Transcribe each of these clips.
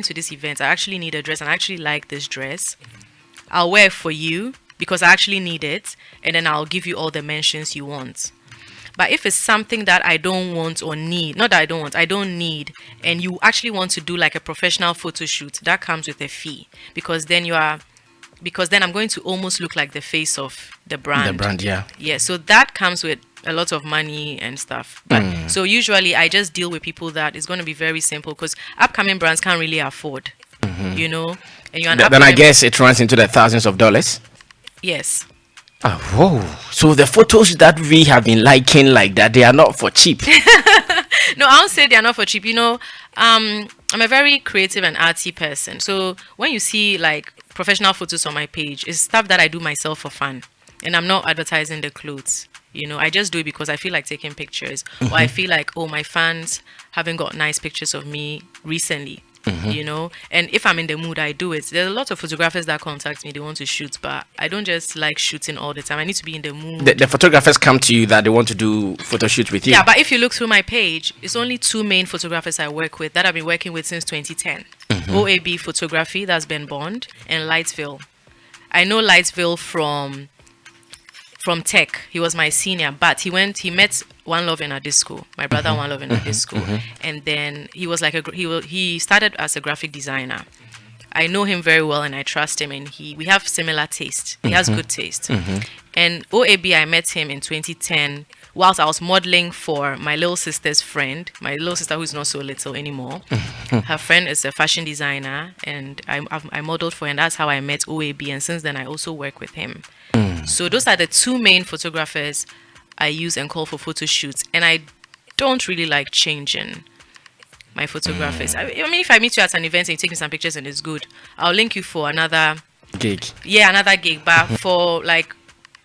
to this event, I actually need a dress and I actually like this dress. I'll wear it for you because I actually need it, and then I'll give you all the mentions you want. But if it's something that I don't want or need, not that I don't want, I don't need, and you actually want to do like a professional photo shoot, that comes with a fee, because then I'm going to almost look like the face of the brand. The brand, yeah. Yeah, so that comes with a lot of money and stuff. But so usually I just deal with people that is going to be very simple, because upcoming brands can't really afford, you know. And you're Then I guess it runs into the thousands of dollars. Yes. Oh, whoa. So the photos that we have been liking like that, they are not for cheap. No, I don't say they are not for cheap. You know, I'm a very creative and artsy person. So when you see like professional photos on my page, it's stuff that I do myself for fun. And I'm not advertising the clothes. You know, I just do it because I feel like taking pictures. Or I feel like, oh, my fans haven't got nice pictures of me recently. You know, and if I'm in the mood, I do it. There's a lot of photographers that contact me, they want to shoot, but I don't just like shooting all the time. I need to be in the mood. The photographers come to you that they want to do photo shoots with you. Yeah, but if you look through my page, it's only 2 main photographers I work with that I've been working with since 2010. OAB Photography, that's Ben Bond, and Lightsville. I know Lightsville from tech. He was my senior, but he met One Love in a disco. My brother One Love in a disco, and then he was like he started as a graphic designer. I know him very well and I trust him, and we have similar taste. He has good taste. And OAB, I met him in 2010 whilst I was modeling for my little sister's friend, my little sister who's not so little anymore. Her friend is a fashion designer, and I modeled for her, and that's how I met OAB, and since then I also work with him. So those are the 2 main photographers I use and call for photo shoots, and I don't really like changing my photographers. I mean, if I meet you at an event and you take me some pictures and it's good, I'll link you for another gig. Yeah, another gig. But for like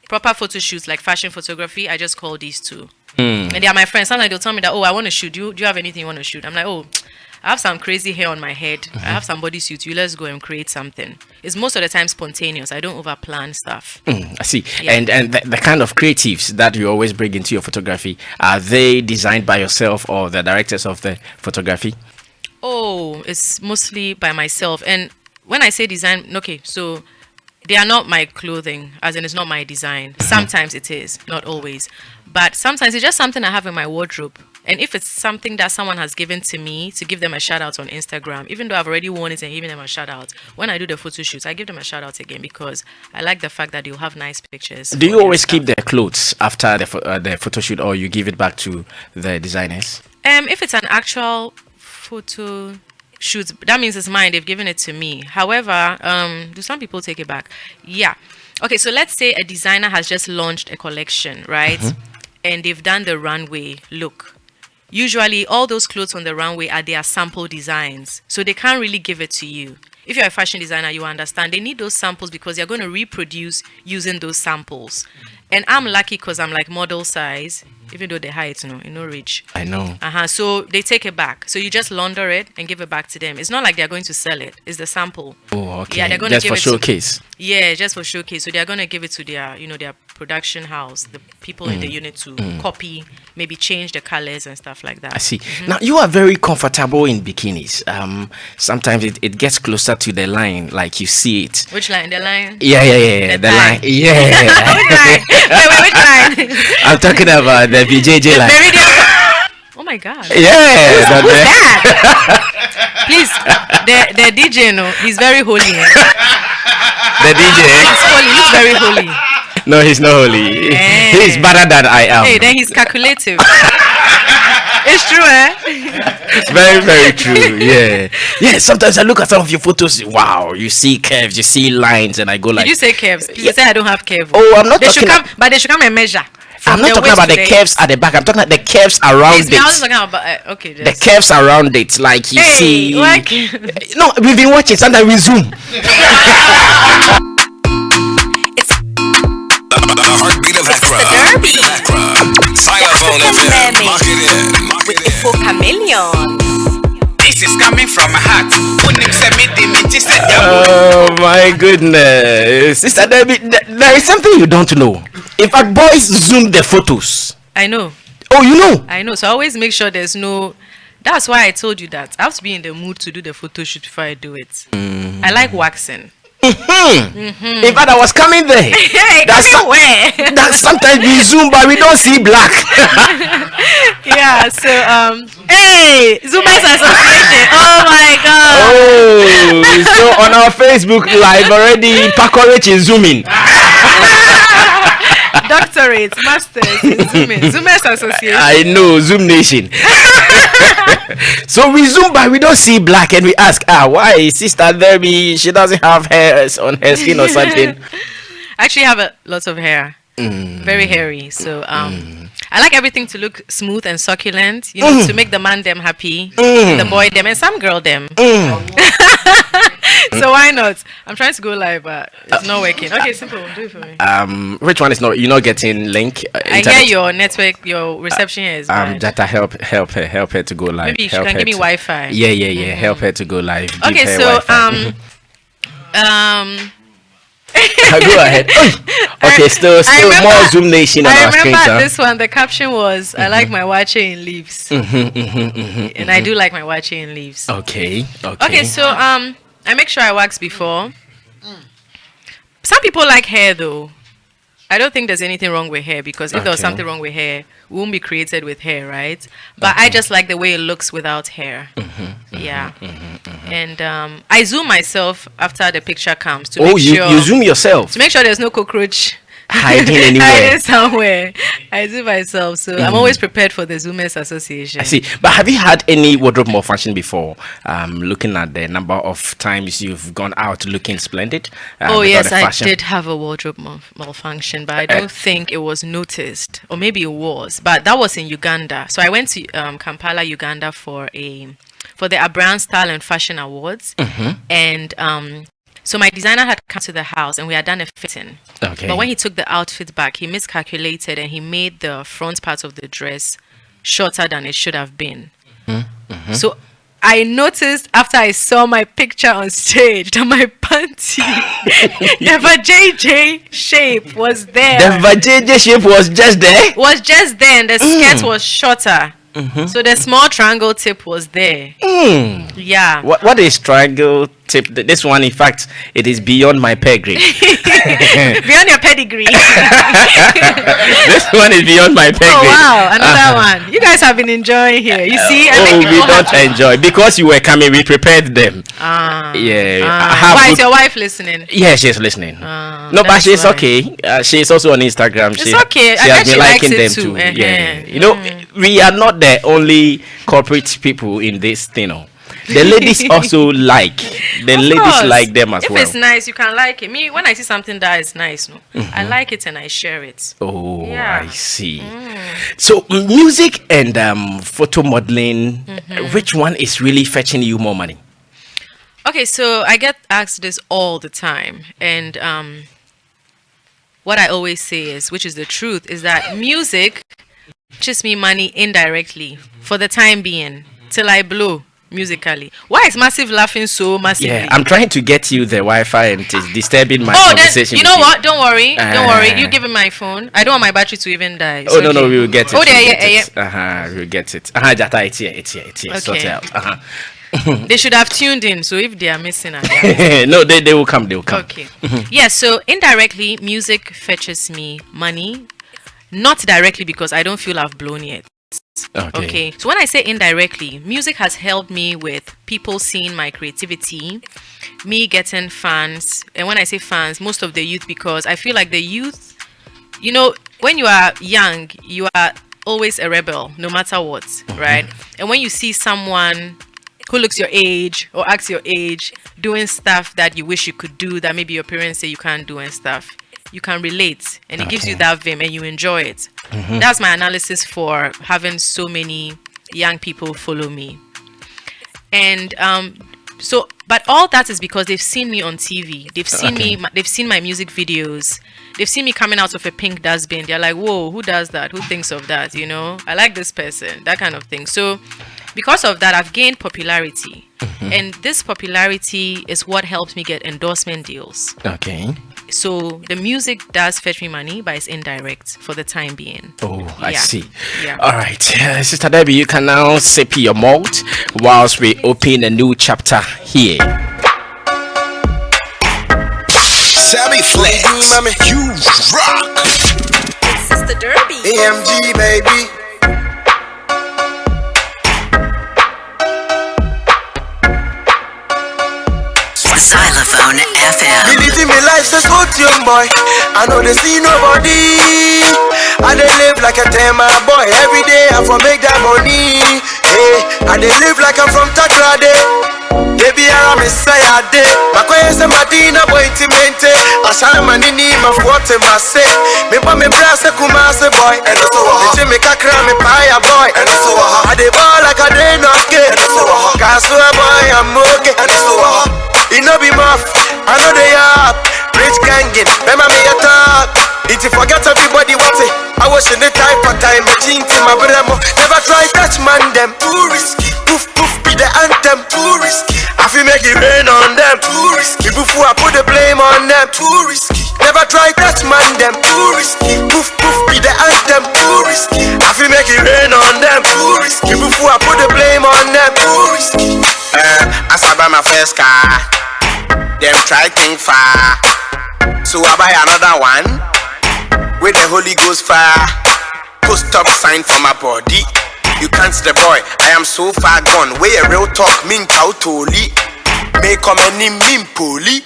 proper photo shoots, like fashion photography, I just call these 2. And they are my friends. Sometimes they'll tell me that, oh, I want to shoot. Do you have anything you want to shoot? I'm like, oh, I have some crazy hair on my head. I have some bodysuit. Let's go and create something. It's most of the time spontaneous. I don't overplan stuff. I see. Yeah. And the kind of creatives that you always bring into your photography, are they designed by yourself or the directors of the photography? Oh, it's mostly by myself. And when I say design, okay, so they are not my clothing, as in it's not my design. Sometimes it is, not always. But sometimes it's just something I have in my wardrobe. And if it's something that someone has given to me to give them a shout out on Instagram, even though I've already worn it and given them a shout out, when I do the photo shoots, I give them a shout out again because I like the fact that they'll have nice pictures. Do you always keep their clothes after the photo shoot, or you give it back to the designers? If it's an actual photo shoot, that means it's mine. They've given it to me. However, do some people take it back? Yeah. Okay, so let's say a designer has just launched a collection, right? And they've done the runway look. Usually, all those clothes on the runway are their sample designs. So they can't really give it to you. If you're a fashion designer, you understand. They need those samples because they're going to reproduce using those samples. And I'm lucky because I'm like model size, even though they're height, rich. I know. So they take it back. So you just launder it and give it back to them. It's not like they're going to sell it. It's the sample. Oh, okay. Yeah, they're going just to give for it showcase. Yeah, just for showcase. So they're going to give it to their, their production house, the people in the unit to copy, maybe change the colors and stuff like that. I see. Now, you are very comfortable in bikinis. Sometimes it gets closer to the line, like you see it. Which line? The line? Yeah. The line. Yeah. Which line? Wait, which line? I'm talking about the BJJ line. Oh my God. Yeah. Who's that? Please, the DJ, he's very holy. The DJ? He's holy. He's very holy. No, he's not holy. Hey. He's better than I am. Hey, then he's calculative. It's true, eh? It's very, very true. Yeah. Yeah, sometimes I look at some of your photos. Wow, you see curves, you see lines, and I go like... Did you say curves? You say I don't have curves. Oh, I'm not they talking... But they should come and measure. I'm not talking about the curves at the back. I'm talking about the curves around it. I was talking about... okay, the curves around it, like you see... Like... No, we've been watching. Sometimes we zoom. The heartbeat of Accra. Xylophone FM. Mark it in. With the full chameleon. This is coming from my heart. Oh my goodness. Sister Debbie, there is something you don't know. In fact, boys zoom the photos. I know. Oh, you know? I know. So I always make sure there's no That's why I told you that. I have to be in the mood to do the photo shoot before I do it. I like waxing. In fact, I was coming there. Hey, That's coming where? That sometimes we zoom, but we don't see black. Yeah, so hey, Zoomers Association. Oh my god. Oh, so on our Facebook live already, Paco Rich is zooming. Doctorate, masters in zooming. Zoomers Association. I know, Zoom Nation. So we zoom, but we don't see black, and we ask, why is Sister Debbie? She doesn't have hairs on her skin or something. I actually have a lot of hair. Very hairy. So I like everything to look smooth and succulent, you know, to make the man them happy, the boy them, and some girl them. So why not? I'm trying to go live, but it's not working. Okay, simple. Do it for me. Which one is not? You're not getting link. I hear your network, your reception is bad. Data help her to go live. Maybe she help can her give me to- Wi-Fi. Yeah. Help her to go live. Give Okay, her so Wi-Fi. Go ahead. Okay, still more Zoom Nation on I our screen. remember this one. The caption was, "I like my wache in leaves," and I do like my wache in leaves. Okay. Okay, so I make sure I wax before. Some people like hair though. I don't think there's anything wrong with hair, because if there was Okay. something wrong with hair, we wouldn't be created with hair, right? But I just like the way it looks without hair. Yeah. And I zoom myself after the picture comes to make sure you zoom yourself. to make sure there's no cockroach Hiding anywhere. hiding somewhere. I zoom myself, so I'm always prepared for the Zoomers Association. I see. But have you had any wardrobe malfunction before? Looking at the number of times you've gone out looking splendid. Oh without yes, the I fashion. did have a wardrobe malfunction, but I don't think it was noticed, or maybe it was. But that was in Uganda. So I went to Kampala, Uganda for the Abran Style and Fashion Awards, and so my designer had come to the house and we had done a fitting. Okay. But when he took the outfit back, he miscalculated and he made the front part of the dress shorter than it should have been. So I noticed after I saw my picture on stage that my panty, the JJ shape was there. The vajayjay shape was just there. Was just there, and the skirt was shorter. So the small triangle tip was there. Yeah. What is triangle tip? This one, in fact, it is beyond my pay grade. Beyond your pedigree. This one is beyond my pay Oh grade. wow, another one. You guys have been enjoying here. You see, I make We it all don't happen. enjoy because you were coming. We prepared them. Yeah. I have Why good- is your wife listening? Yeah, she's listening. No, but that's she's why. okay. She's also on Instagram. It's okay. She I has bet been she likes liking it them too. too. Uh-huh. Yeah. You know, we are not the only corporate people in this thing. No. The ladies also like. The Of ladies course. like them as if well. it's nice, you can like it. Me, when I see something that is nice, no, I like it and I share it. Oh, Yeah. I see. So music and photo modeling, which one is really fetching you more money? Okay, so I get asked this all the time, and what I always say is, which is the truth, is that music fetches me money indirectly for the time being till I blow musically. Why is Massive laughing so massively? Yeah, I'm trying to get you the Wi-Fi and it is disturbing my Oh, then conversation. you with know what? Don't worry. Don't worry. Ah. You give him my phone. I don't want my battery to even die. It's Oh no, okay. we will get it. Oh, there, we'll yeah, get yeah. it. We'll get it. Jata, it's here. Sort it Okay. out. They should have tuned in. So if they are missing, they are No, they will come. They will come. okay. Yeah, so indirectly, music fetches me money. Not directly because I don't feel I've blown yet. Okay. So when I say indirectly, music has helped me with people seeing my creativity, me getting fans. And when I say fans, most of the youth, because I feel like the youth, you know, when you are young, you are always a rebel, no matter what, right? And when you see someone who looks your age or acts your age doing stuff that you wish you could do that maybe your parents say you can't do and stuff, you can relate, and it gives you that vim and you enjoy it. That's my analysis for having so many young people follow me. And so, but all that is because they've seen me on TV. They've seen me. They've seen my music videos. They've seen me coming out of a pink dustbin. They're like, "Whoa, who does that? Who thinks of that? You know, I like this person." That kind of thing. So, because of that, I've gained popularity, and this popularity is what helps me get endorsement deals. Okay. So the music does fetch me money, but it's indirect for the time being. Oh, I see. Yeah. All right. Sister Debbie, you can now sip your malt whilst we open a new chapter here. Sammy Flex, you rock. It's Sister Derby. AMG, baby. Xylophone FM. Believe me, life says good young boy. I know they see nobody. I they live like a tema boy. Every day I for make that money. Hey, I they live like I'm from Takrade. Baby, I'm a messiah day. My question is Madina boy intimate. Asha manini my forte my say. Me pa me brass kumase boy. And so they make a cram me paya boy. And so I they ball like a day not scared. And so Kasua boy I'm okay. And so it no be muff, I know they are rich gangin', remember me a talk. If you forget everybody what it, I was in the type of time, a chin to my bremo. Never try touch man them, too risky. Poof poof be the anthem, too risky. I feel make it rain on them, too risky. Before I put the blame on them, too risky. Never try touch man them, too risky. Poof poof be the anthem, too risky. I feel make it rain on them, too risky. Before I put the blame on them, too risky. I saw buy my first car. Them try think far, so I buy another one with the Holy Ghost fire. Put stop sign for my body. You can't see the boy, I am so far gone. Where a real talk mean cow toli. May come and name mean poli.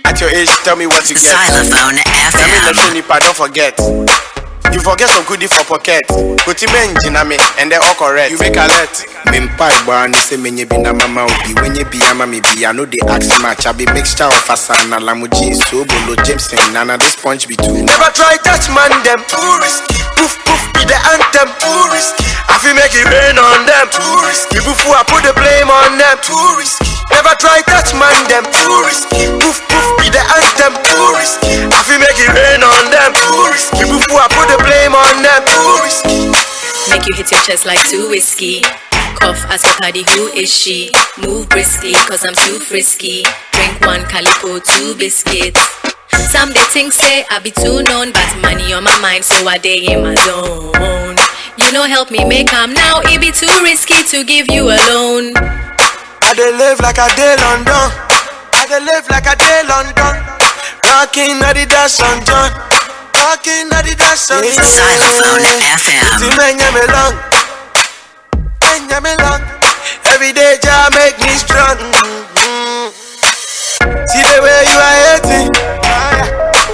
At your age, tell me what you get. Xylophone Tell me the FM. shiny don't forget. You forget some goodie for pocket. Put him engine on me and they all correct. You make a let. Mimpai boy, say me be na mama ubi. When you be a mama be, I know they ask much. I be mixture of Asana, Lamuji, Sobolo, Jameson, Nana, this punch be too. Never try touch man them. Too risky. Poof poof be the anthem. Too risky. I feel make it rain on them. Too risky. Before I put the blame on them. Too risky. Never try touch man them. Too risky. Poof poof be the anthem. Too risky. I feel make it rain on them. Too risky. Before I put the blame on them. Too risky. Make you hit your chest like too whiskey. Cough as your party, who is she? Move briskly, cause I'm too frisky. Drink one calico, two biscuits. Some they think say I be too known, but money on my mind, so I day in my zone. You know help me make am now, it be too risky to give you a loan. I dey live like a day London. I dey live like a day London. Rocking Adidas on John. Rocking Adidas on John. Xylophone FM. Every day Jah make me strong. See the way you are hating,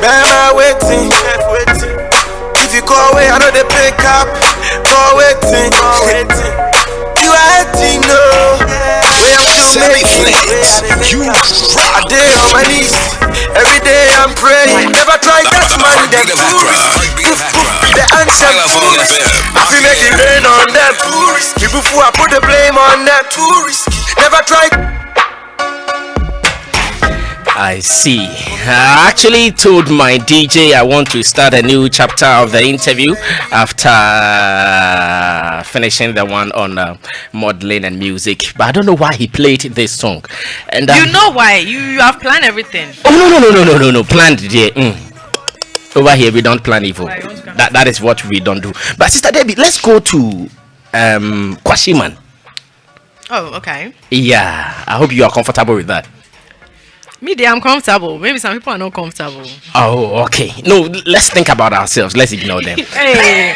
bear my waiting. If you call away, I know they pick up. Call waiting. You are hating, no. Where I'm too late. You I day on my knees. Every day I'm praying. Never try that man them. The answer. I feel make it rain on them. Before I put the blame on them. Never try. I see. I actually told my DJ I want to start a new chapter of the interview after finishing the one on modeling and music, but I don't know why he played this song. And You know why? You have planned everything. Oh no! Planned here. Over here we don't plan evil. That is what we don't do. But Sister Debbie, let's go to Kwashiman. Oh, okay. Yeah, I hope you are comfortable with that. Me, I'm comfortable. Maybe some people are not comfortable. Oh, okay. No, let's think about ourselves. Let's ignore them. Hey.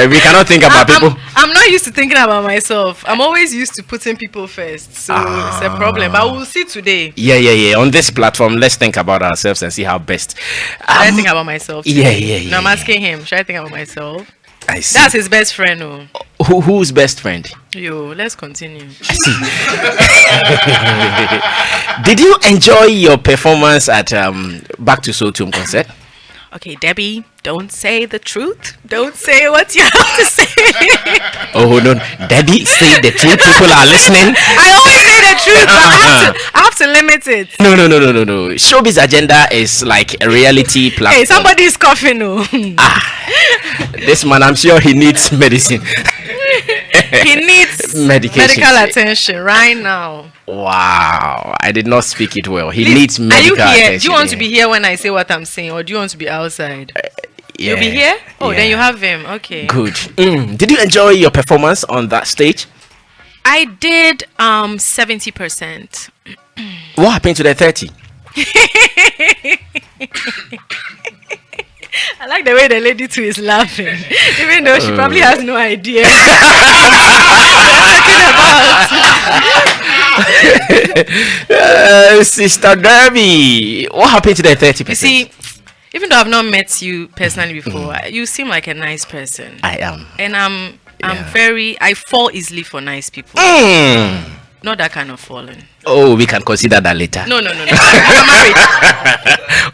We cannot think about people. I'm not used to thinking about myself. I'm always used to putting people first. So it's a problem. But we'll see today. Yeah. On this platform, let's think about ourselves and see how best. Should I think about myself Yeah. today? No, I'm asking him. Should I think about myself? I see. That's his best friend. Oh. Who's best friend? Yo, let's continue. Did you enjoy your performance at Back to Sotum concert? Okay, Debbie, don't say the truth. Don't say what you have to say. Oh no, Debbie, say the truth. People are listening. I always say the truth, but I have to limit it. No. Showbiz agenda is like a reality platform. Hey, somebody's coughing. Oh. This man, I'm sure he needs medicine. He needs Medication. medical attention right now. Wow, I did not speak it well. He Please, needs are medical you here? attention. Do you want to be here when I say what I'm saying, or do you want to be outside? Yeah. You'll be here? Oh, Yeah. then you have him. Okay. Good. Did you enjoy your performance on that stage? I did 70%. What happened to the 30? I like the way the lady too is laughing, even though she probably has no idea. Sister Derby, what happened to the 30%? You see, even though I've not met you personally before, you seem like a nice person. I am. And I'm Yeah. I fall easily for nice people. Not that kind of falling. Oh, we can consider that later. No. I'm married.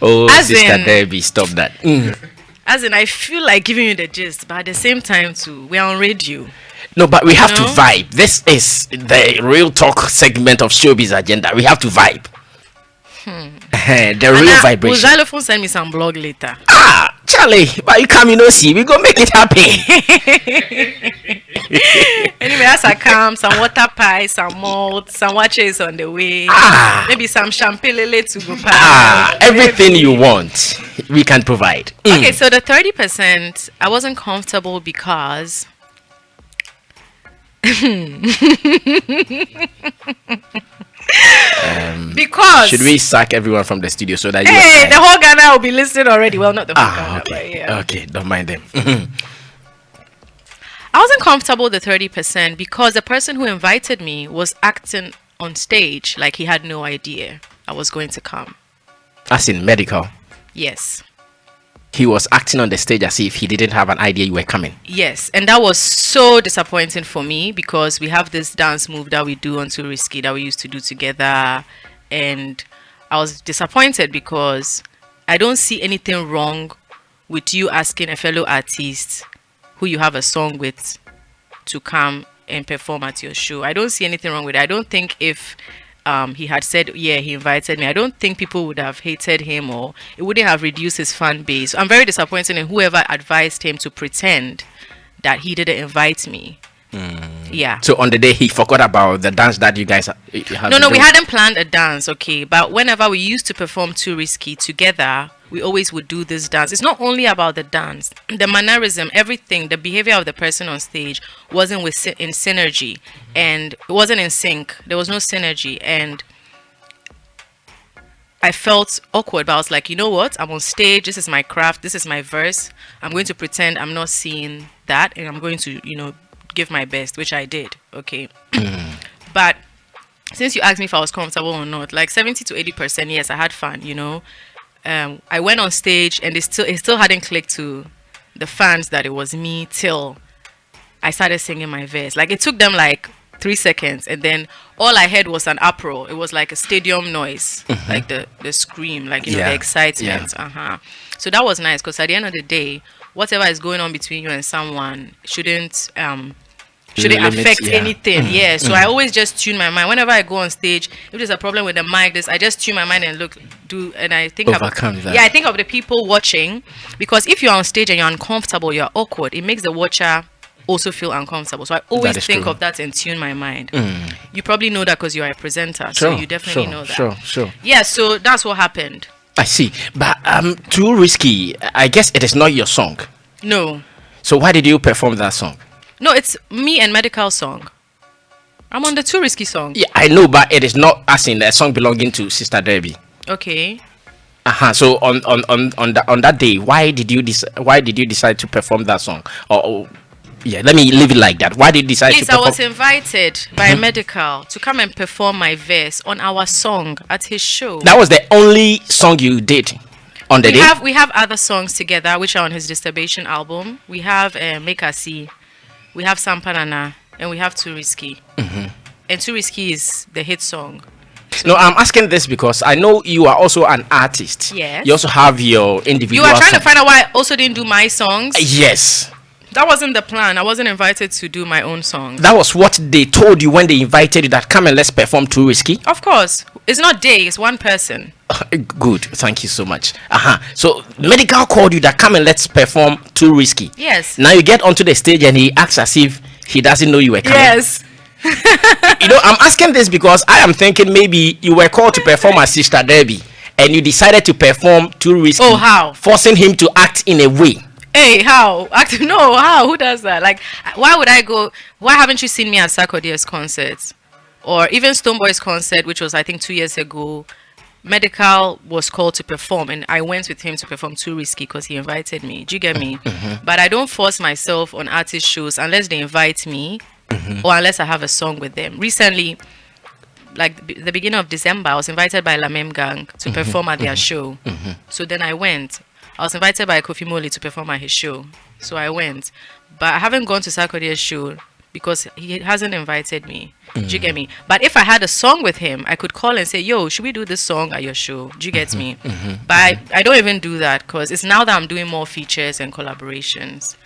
Oh, As Sister in- Derby, stop that. As in, I feel like giving you the gist, but at the same time, too, we're on radio. No, but we have to No? vibe. This is the real talk segment of Showbiz Agenda. We have to vibe. The real Will vibration. Xylophone send me some blog later? Charlie, but you come, see, we go make it happen. Anyway, as I come, some water pie, some malt, some watches on the way. Maybe some champagne lele to go pie. Everything you want, we can provide. Okay, so the 30%, I wasn't comfortable because because Should we sack everyone from the studio so that you? hey, the whole Ghana will be listening already. Well, not the whole Ghana, but Okay. yeah. Okay, don't mind them. I wasn't comfortable with the 30% because the person who invited me was acting on stage like he had no idea I was going to come. As in Medikal, Yes. he was acting on the stage as if he didn't have an idea you were coming. Yes, and that was so disappointing for me because we have this dance move that we do on Too Risky that we used to do together, and I was disappointed because I don't see anything wrong with you asking a fellow artist who you have a song with to come and perform at your show. I don't see anything wrong with it. I don't think if he had said, yeah, he invited me, I don't think people would have hated him or it wouldn't have reduced his fan base. I'm very disappointed in whoever advised him to pretend that he didn't invite me. Yeah. So on the day he forgot about the dance that you guys had. No, we hadn't planned a dance, okay. But whenever we used to perform Too Risky together, we always would do this dance. It's not only about the dance, the mannerism, everything, the behavior of the person on stage wasn't in synergy, and it wasn't in sync. There was no synergy, and I felt awkward. But I was like, you know what? I'm on stage. This is my craft. This is my verse. I'm going to pretend I'm not seeing that, and I'm going to, give my best, which I did. Okay. But since you asked me if I was comfortable or not, like 70 to 80%, yes, I had fun, I went on stage and it still hadn't clicked to the fans that it was me till I started singing my verse. Like it took them like 3 seconds, and then all I heard was an uproar. It was like a stadium noise, like the scream, like the excitement. So that was nice because at the end of the day, whatever is going on between you and someone shouldn't affect anything. So I always just tune my mind whenever I go on stage. If there's a problem with the mic, I just tune my mind and I think Overcome that. I think of the people watching, because if you're on stage and you're uncomfortable, you're awkward, it makes the watcher also feel uncomfortable. So I always think of that and tune my mind. You probably know that because you're a presenter, so you definitely know that. Sure. Yeah, so that's what happened. I see. But Too Risky, I guess it is not your song. No, So why did you perform that song? no, it's me and Medikal song. I'm on the Too Risky song. Yeah, I know, but it is not as in a song belonging to Sister Derby. Okay. So on that day, why did you decide to perform that song? Let me leave it like that. Why did you decide Please, to I perform? was invited by Medikal to come and perform my verse on our song at his show. That was the only song you did on the day? We have other songs together which are on his Disturbation album. We have Makafui, we have Sampanana, and we have Too Risky. And Too Risky is the hit song. No, I'm asking this because I know you are also an artist. Yes. You also have your individual. You are trying to find out why I also didn't do my songs? Yes. That wasn't the plan. I wasn't invited to do my own songs. That was what they told you when they invited you, that come and let's perform Too Risky. Of course. It's not they, it's one person. Good. Thank you so much. So Medikal called you that come and let's perform Too Risky. Yes. Now you get onto the stage and he acts as if He doesn't know you were coming. Yes. I'm asking this because I am thinking maybe you were called to perform as Sister Debbie, and you decided to perform too risky. Oh, how? Forcing him to act in a way. Hey, how? No, how? Who does that? Like, why would I go? Why haven't you seen me at Sarkodie's concerts? Or even Stoneboy's concert, which was, I think, 2 years ago. Medikal was called to perform, and I went with him to perform Too Risky because he invited me. Do you get me? But I don't force myself on artist shows unless they invite me or unless I have a song with them. Recently, like the beginning of December, I was invited by Lamem Gang to perform at their show. So then I went. I was invited by Kofi Moli to perform at his show. So I went. But I haven't gone to Sarkodie's show because he hasn't invited me. Do you get me? But if I had a song with him, I could call and say, yo, should we do this song at your show? Do you get me? But I don't even do that because it's now that I'm doing more features and collaborations.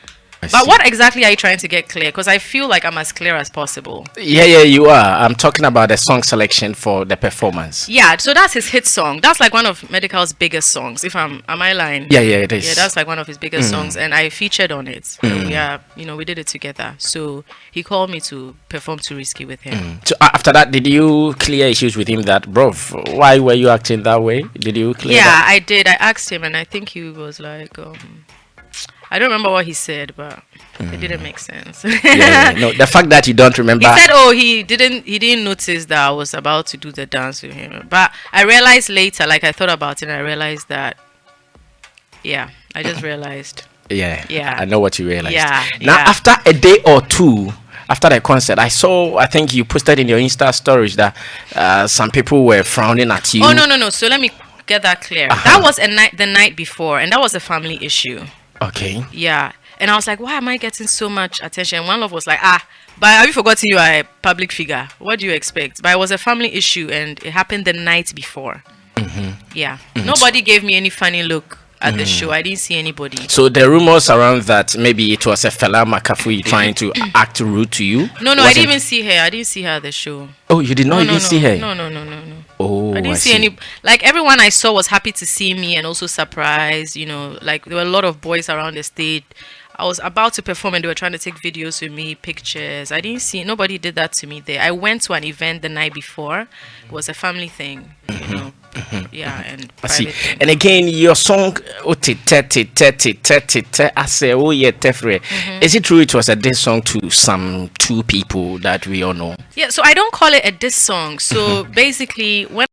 But what exactly are you trying to get clear? Because I feel like I'm as clear as possible. Yeah, you are. I'm talking about the song selection for the performance. Yeah, so that's his hit song. That's like one of Medical's biggest songs. Am I lying? Yeah, it is. Yeah, that's like one of his biggest songs, and I featured on it. We did it together. So he called me to perform Too Risky with him. So after that, did you clear issues with him that, bro, why were you acting that way? Did you clear that? I did. I asked him, and I think he was like, I don't remember what he said, but it didn't make sense. No, the fact that you don't remember. He said, he didn't notice that I was about to do the dance with him. But I realized later, like I thought about it, and I realized that, I just realized. Yeah. I know what you realized. Yeah. Now, after a day or two, after the concert, I think you posted in your Insta stories that some people were frowning at you. Oh, no. So let me get that clear. That was the night before, and that was a family issue. Okay. Yeah. And I was like, why am I getting so much attention? And one love was like, but have you forgotten you are a public figure? What do you expect? But it was a family issue, and it happened the night before. Yeah. Nobody gave me any funny look at the show. I didn't see anybody. So the rumors around that maybe it was a fella Makafui trying to act rude to you? No, I didn't even see her. I didn't see her at the show. Oh, you did not even see her? No. Oh, I didn't see any. Like, everyone I saw was happy to see me and also surprised. Like there were a lot of boys around the stage. I was about to perform and they were trying to take videos with me, pictures. I didn't see, nobody did that to me there. I went to an event the night before. It was a family thing, Yeah, and I see. thing. And again, your song, is it true it was a diss song to some two people that we all know? Yeah, so I don't call it a diss song. So basically, when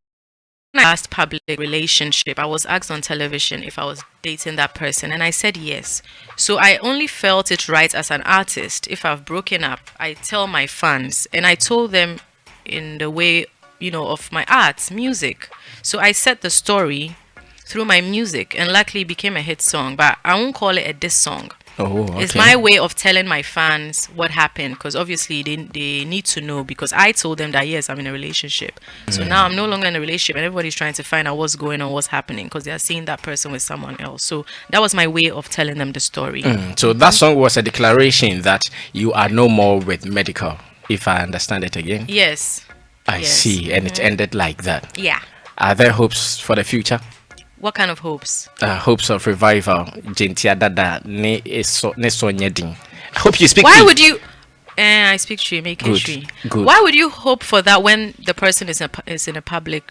I asked public relationship, I was asked on television if I was dating that person, and I said yes. So I only felt it right as an artist. If I've broken up, I tell my fans, and I told them in the way, of my art, music. So I set the story through my music, and luckily it became a hit song. But I won't call it a diss song. Oh, okay. It's my way of telling my fans what happened, because obviously they need to know, because I told them that yes, I'm in a relationship. So now I'm no longer in a relationship, and everybody's trying to find out what's going on, what's happening, because they are seeing that person with someone else. So that was my way of telling them the story. So that song was a declaration that you are no more with Medikal, if I understand it again. Yes. I see, and it ended like that. Yeah. Are there hopes for the future? What kind of hopes? Hopes of revival. I hope you speak. Why would you? I speak Tree, make it Tree. Good. Why would you hope for that when the person is in a public,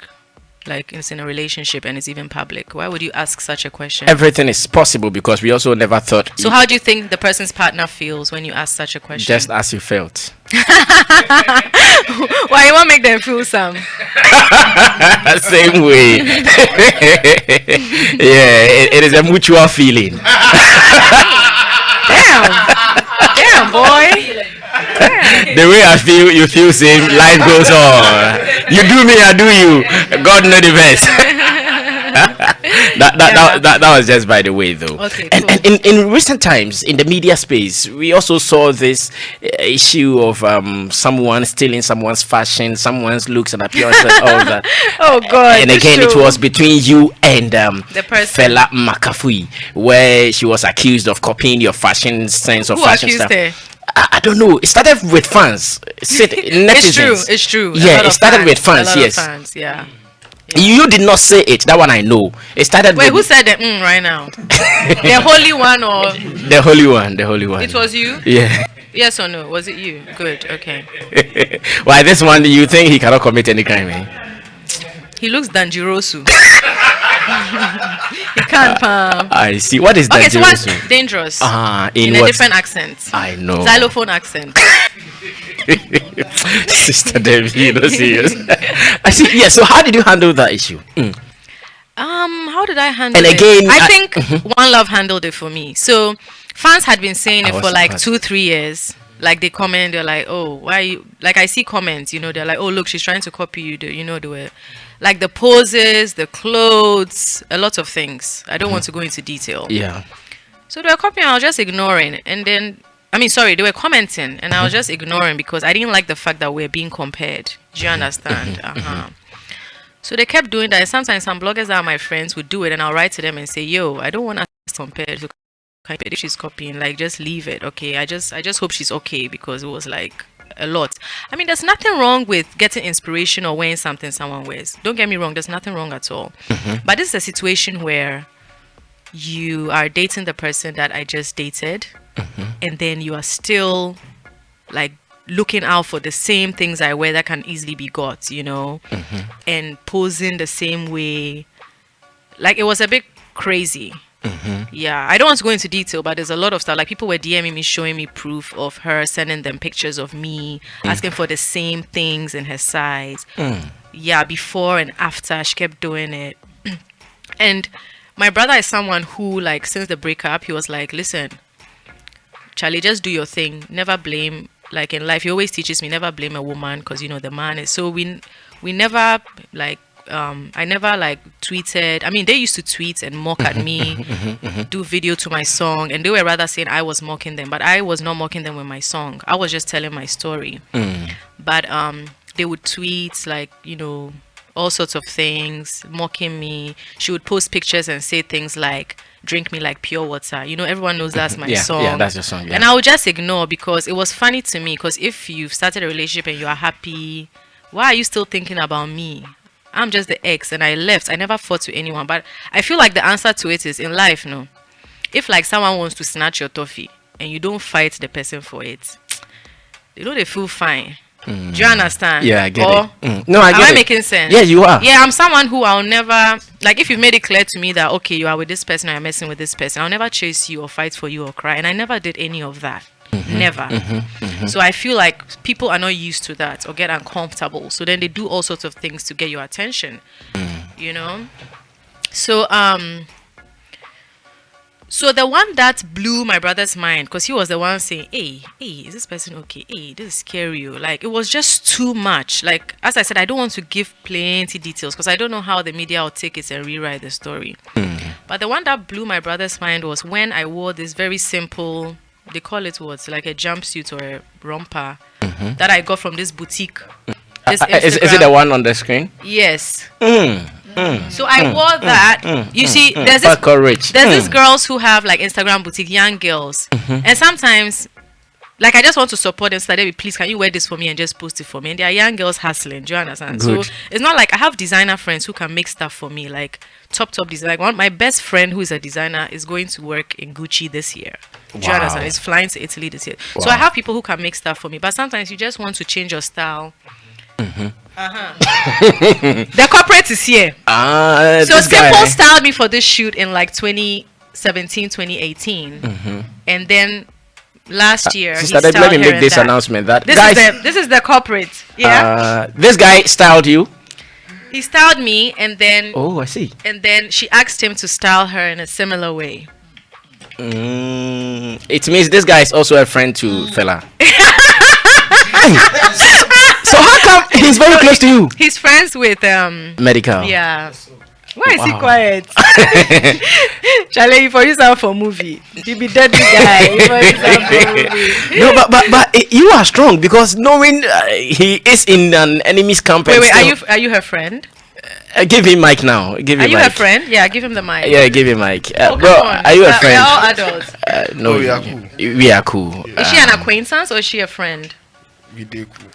like is in a relationship and is even public? Why would you ask such a question? Everything is possible because we also never thought. So how do you think the person's partner feels when you ask such a question? Just as you felt. Why you want to make them feel some? Same way. Yeah, it is a mutual feeling. Damn, boy. The way I feel, you feel same. Life goes on. You do me, I do you. God know the best. That was just by the way, though. Okay, cool. And in recent times in the media space, we also saw this issue of someone stealing someone's fashion, someone's looks and appearance, and all that. Oh God! And again, it was between you and the person, fella Makafui, where she was accused of copying your fashion sense of Who fashion accused stuff. her? I don't know. It started with fans. It's true. Yeah, it started with fans. Yes. Fans, yeah. You did not say it. That one I know. It started. Wait, with who said that right now? The Holy One or the Holy One? The Holy One. it was you? Yeah. Yes or no? Was it you? Good. Okay. Why this one? You think he cannot commit any crime? Eh? He looks dangeroso. He can't. I see. What is Okay, so dangerous? what's dangerous? In a what? different accent. I know. Xylophone accent. Sister Debbie, you know, serious. I see. Yeah. So how did you handle that issue? How did I handle And it? again, I think One Love handled it for me. So fans had been saying it for like surprised. 2-3 years. Like they comment, they're like, "Oh, why?" You? Like I see comments, you know, they're like, "Oh, look, she's trying to copy you." You know, the way, like the poses, the clothes, a lot of things. I don't want to go into detail. Yeah. So they were copying, I was just ignoring, and then they were commenting, and I was just ignoring because I didn't like the fact that we're being compared. Do you understand? So they kept doing that. And sometimes some bloggers that are my friends would do it, and I'll write to them and say, "Yo, I don't want us to compare. So if she's copying, like just leave it, okay? I just hope she's okay because it was like a lot. I mean, there's nothing wrong with getting inspiration or wearing something someone wears. Don't get me wrong. There's nothing wrong at all. But this is a situation where you are dating the person that I just dated, and then you are still like looking out for the same things I wear that can easily be got, you know, and posing the same way. Like it was a bit crazy. Yeah, I don't want to go into detail, but there's a lot of stuff. Like people were DMing me, showing me proof of her, sending them pictures of me, asking for the same things in her size. Yeah, before and after, she kept doing it. And my brother is someone who, like, since the breakup, he was like, "Listen, Charlie, just do your thing. Never blame." Like in life, he always teaches me never blame a woman because, you know, the man is. So we never like. I never like tweeted. I mean, they used to tweet and mock at me, do video to my song, and they were rather saying I was mocking them, but I was not mocking them with my song. I was just telling my story. But they would tweet like, you know, all sorts of things, mocking me. She would post pictures and say things like, "Drink me like pure water." You know, everyone knows that's my song. Yeah, that's your song. Yeah. And I would just ignore because it was funny to me. Because if you've started a relationship and you are happy, why are you still thinking about me? I'm just the ex and I left. I never fought to anyone. But I feel like the answer to it is in life, no. If like someone wants to snatch your toffee and you don't fight the person for it, you know, they feel fine. Do you understand? Yeah, I get or, it. No, I get it. Am I making sense? Yeah, you are. Yeah, I'm someone who I'll never, like if you've made it clear to me that, okay, you are with this person or you're messing with this person, I'll never chase you or fight for you or cry. And I never did any of that. Never. So I feel like people are not used to that or get uncomfortable. So then they do all sorts of things to get your attention. You know? So so the one that blew my brother's mind, because he was the one saying, hey, is this person okay? Hey, this is scary. Like, it was just too much. Like, as I said, I don't want to give plenty details because I don't know how the media will take it and rewrite the story. But the one that blew my brother's mind was when I wore this very simple, they call it what? Like a jumpsuit or a romper that I got from this boutique. This Is it the one on the screen? Yes. So I wore that. You see, there's this girls who have like Instagram boutique, young girls, and sometimes, like I just want to support them. So that please, can you wear this for me and just post it for me? And they are young girls hustling. Do you understand? Good. So it's not like I have designer friends who can make stuff for me, like top design. Like my best friend who is a designer is going to work in Gucci this year. Do you understand? He's flying to Italy this year. Wow. So I have people who can make stuff for me, but sometimes you just want to change your style. The corporate is here. So Simple styled me for this shoot in like 2017, 2018, and then last year. Sister, let me make this announcement. That this is the corporate. Yeah. This guy styled you. He styled me, and then. Oh, I see. And then she asked him to style her in a similar way. It means this guy is also a friend to fella. So how come he's very close to you? He's friends with Medikal. Yeah. Why is he quiet? Charlie, for you sound for movie. You be dead guy. No, but you are strong because knowing he is in an enemy's camp. Wait, are you her friend? Give him mic now. Are you her friend? Yeah, give him the mic. Yeah, give him mic. Bro, are you a friend? We're all adults. No, we are cool. We are cool. Is she an acquaintance or is she a friend? We do cool.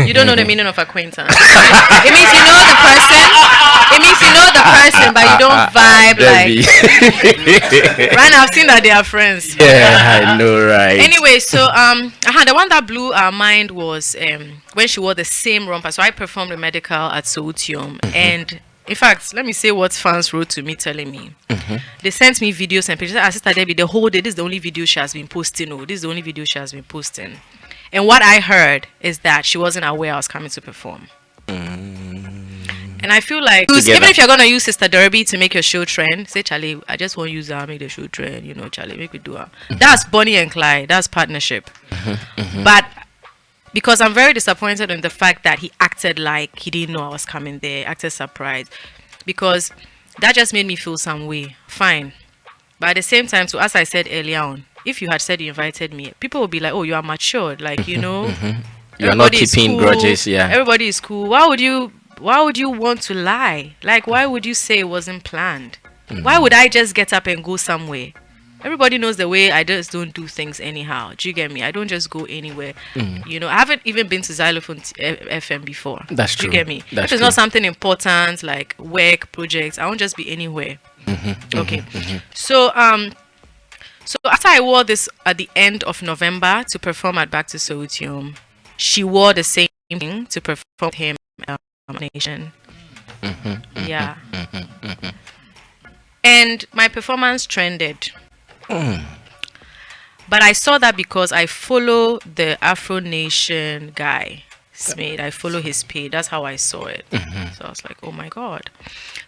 You don't know the meaning of acquaintance. It means you know the person. It means you know the person, but you don't vibe Debbie. like. Right now, I've seen that they are friends. Yeah, I know, right? Anyway, so the one that blew our mind was when she wore the same romper. So I performed a medical at Soutium, and in fact, let me say what fans wrote to me telling me. They sent me videos and pictures. Sister Debbie, the whole day, this is the only video she has been posting. Oh, this is the only video she has been posting. And what I heard is that she wasn't aware I was coming to perform. And I feel like, even if you're going to use Sister Derby to make your show trend, say, Charlie, I just want to use her, make the show trend. You know, Charlie, make me do her. That's Bonnie and Clyde. That's partnership. But because I'm very disappointed in the fact that he acted like he didn't know I was coming there, acted surprised. Because that just made me feel some way. Fine. But at the same time, so as I said earlier on, if you had said you invited me, people would be like, oh, you are matured. Like, you know. You're not keeping grudges, yeah. Everybody is cool. Why would you want to lie? Like, why would you say it wasn't planned? Why would I just get up and go somewhere? Everybody knows the way I just don't do things anyhow. Do you get me? I don't just go anywhere. You know, I haven't even been to Xylophone FM before. That's true. Do you get me? That's if it's not something important like work, projects, I won't just be anywhere. Okay. So after I wore this at the end of November to perform at Back to Soutium, she wore the same thing to perform with him Nation. Yeah. And my performance trended. But I saw that because I follow the Afro Nation guy, Smith. I follow his page. That's how I saw it. So I was like, oh my God.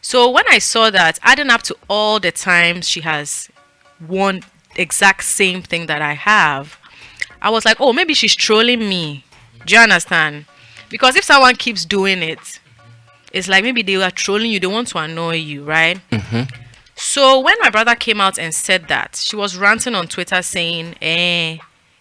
So when I saw that, adding up to all the times she has worn exact same thing that I have, I was like, oh, maybe she's trolling me. Do you understand? Because if someone keeps doing it, it's like maybe they are trolling you. They want to annoy you, right? So when my brother came out and said that, she was ranting on Twitter saying,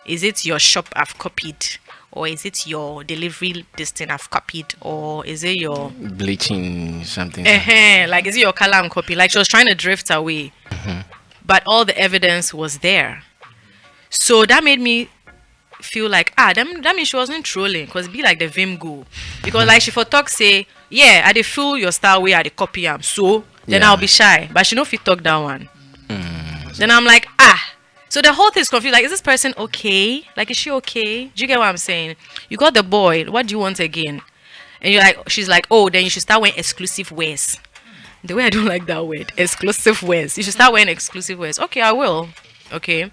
is it your shop I've copied? Or is it your delivery this thing I've copied? Or is it your bleaching something? Like, is it your color I'm copying? Like, she was trying to drift away. But all the evidence was there. So that made me feel like, that means she wasn't trolling, because it be like the Vim go. Because like she for talk say, yeah, I dey feel your style way, I dey copy am. So then I'll be shy. But she no fit talk that one. Then I'm like, so the whole thing is confused. Like, is this person okay? Like, is she okay? Do you get what I'm saying? You got the boy. What do you want again? And you're like, she's like, oh, then you should start wearing exclusive wears. The way I don't like that word, exclusive wears. You should start wearing exclusive wears. Okay, I will. Okay.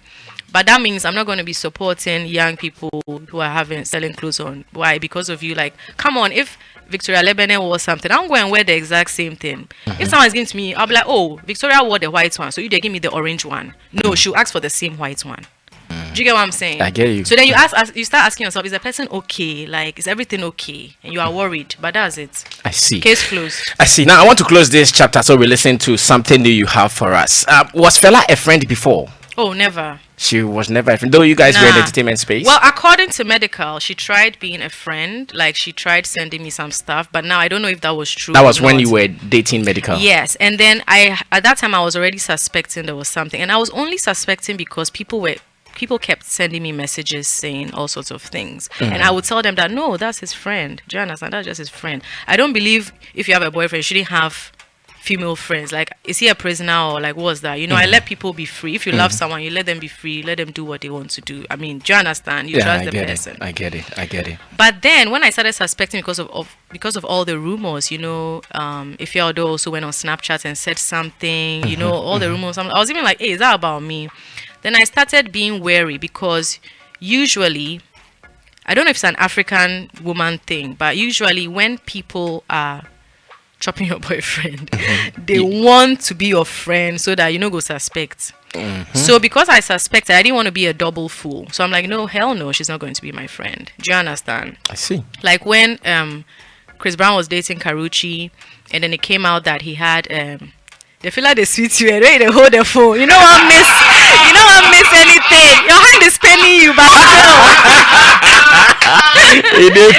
But that means I'm not going to be supporting young people who are selling clothes on. Why? Because of you. Like, come on, if Victoria Lebanon wore something, I'm going to wear the exact same thing. If someone's giving to me, I'll be like, oh, Victoria wore the white one, so you give me the orange one. No, she'll ask for the same white one. Do you get what I'm saying? I get you. So then you start asking yourself, is the person okay? Like, is everything okay? And you are worried, but that's it. I see. Case closed. I see. Now I want to close this chapter, so we listen to something new you have for us. Was Fela a friend before? Oh, never. She was never a friend, though you guys were in the entertainment space. Well, according to Medikal, she tried being a friend. Like, she tried sending me some stuff, but now I don't know if that was true. That was when you were dating Medikal. Yes, and then at that time I was already suspecting there was something, and I was only suspecting because people kept sending me messages saying all sorts of things, and I would tell them that no, that's his friend. Do you understand? That's just his friend. I don't believe if you have a boyfriend, you shouldn't have female friends. Like, is he a prisoner or like what's that? You know, I let people be free. If you love someone, you let them be free, let them do what they want to do. I mean, do you understand? You trust the person. I get it. But then when I started suspecting because of all the rumors, you know, if you also went on Snapchat and said something, you know, all the rumors, I was even like, hey, is that about me? Then I started being wary because usually, I don't know if it's an African woman thing, but usually when people are chopping your boyfriend, they want to be your friend so that you know go suspect. So because I suspected, I didn't want to be a double fool. So I'm like, no, hell no, she's not going to be my friend. Do you understand? I see. Like when Chris Brown was dating Karuchi, and then it came out that he had they feel like they sweet you and ready to hold the phone. You know what miss anything. Your hand is paying you, but they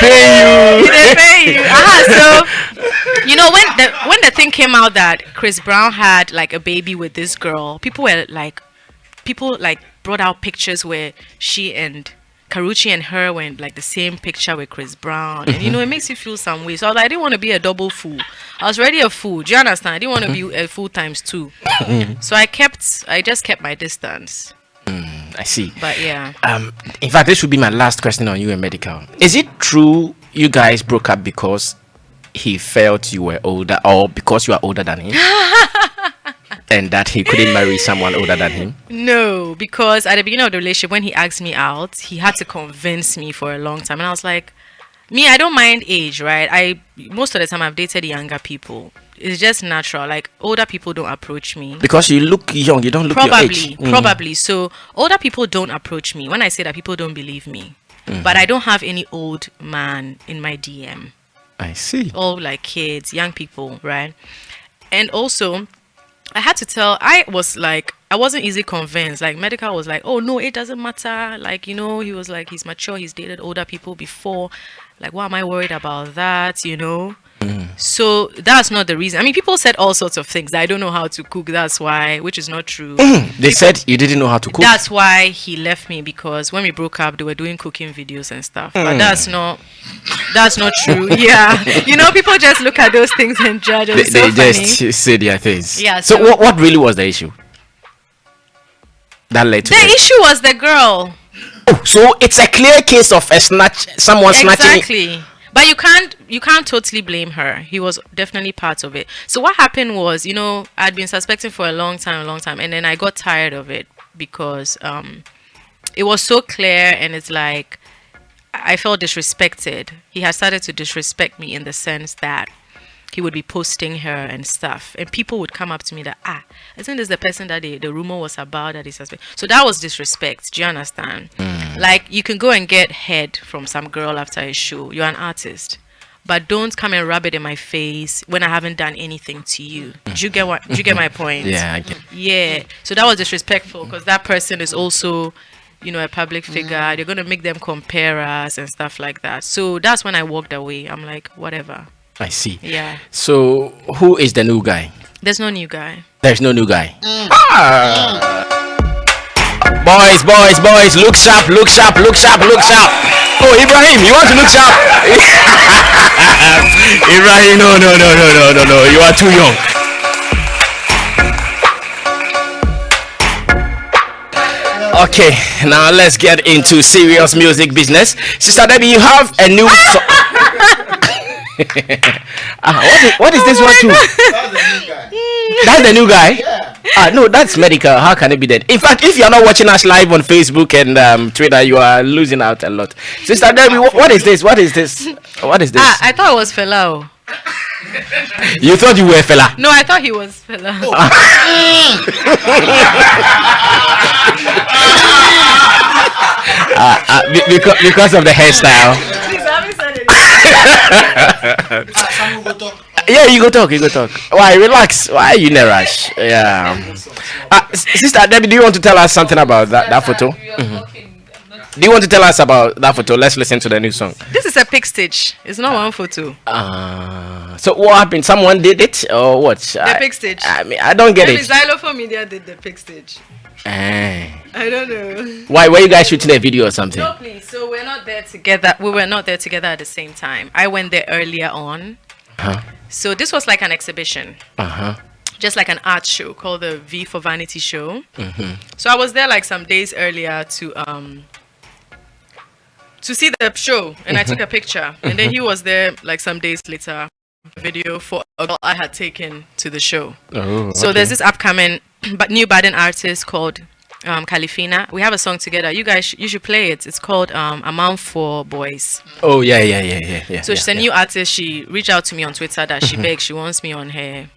pay you. So you know when the thing came out that Chris Brown had like a baby with this girl, people brought out pictures where she and Karuchi and her went like the same picture with Chris Brown, and it makes you feel some way. So I was like, I didn't want to be a double fool. I was already a fool. Do you understand? I didn't want to be a fool times two. So I just kept my distance. I see. But yeah. In fact, this would be my last question on you and Medikal. Is it true you guys broke up because he felt you were older, or because you are older than him? And that he couldn't marry someone older than him? No, because at the beginning of the relationship, when he asked me out, he had to convince me for a long time. And I was like, me, I don't mind age, right? Most of the time I've dated younger people. It's just natural. Like, older people don't approach me. Because you look young, you don't look your age. Probably. So older people don't approach me. When I say that, people don't believe me. But I don't have any old man in my DM. I see. All like kids, young people, right? And also, I had to tell, I wasn't easily convinced. Like, Medikal was like, oh no, it doesn't matter. Like, he was like, he's mature, he's dated older people before. Like, why am I worried about that, So that's not the reason. I mean, people said all sorts of things. I don't know how to cook, that's why, which is not true. They said you didn't know how to cook? That's why he left me, because when we broke up, they were doing cooking videos and stuff. But that's not true. Yeah. People just look at those things and judge. They just say their things. Yeah. So what really was the issue that led to the issue was the girl. Oh, so it's a clear case of someone snatching. Exactly. But you can't totally blame her. He was definitely part of it. So what happened was, I'd been suspecting for a long time, and then I got tired of it because it was so clear, and it's like I felt disrespected. He had started to disrespect me in the sense that he would be posting her and stuff, and people would come up to me that isn't this the person that the rumor was about that he suspect? So that was disrespect. Do you understand? Like, you can go and get head from some girl after a show. You're an artist, but don't come and rub it in my face when I haven't done anything to you. Do you get my point? Yeah, I get. Yeah. So that was disrespectful, because that person is also, a public figure. They're gonna make them compare us and stuff like that. So that's when I walked away. I'm like, whatever. I see. Yeah. So who is the new guy? There's no new guy. There's no new guy. Boys, look sharp. Oh, Ibrahim, you want to look sharp? Ibrahim, no, you are too young. Okay, now let's get into serious music business. Sister Debbie, you have a new what is this one too? That's the new guy. No, that's Medikal. How can it be that? In fact, if you're not watching us live on Facebook and Twitter, you are losing out a lot. Sister Debbie, what is this? What is this? I thought it was Fela. You thought you were Fela? No, I thought he was Fela. Because of the hairstyle. Yeah, you go talk. Why, relax. Why are you in a rush? Yeah. Sister Debbie, do you want to tell us something about that photo? Do you want to tell us about that photo? Let's listen to the new song. This is a pic stitch. It's not one photo. So what happened? Someone did it or what? The pic stitch. I mean, I don't get it. Xylophone Media did the pic stitch. I don't know. Why were you guys shooting a video or something? No, please. So we're not there together. We were not there together at the same time. I went there earlier on. So this was like an exhibition. Just like an art show called the V for Vanity show. So I was there like some days earlier to see the show, and I took a picture. And then he was there like some days later, video for a girl I had taken to the show. So there's this upcoming new budding artist called Califina. We have a song together. You should play it. It's called Amount for Boys. Oh yeah. So she's a new artist. She reached out to me on Twitter that she begged. She wants me on her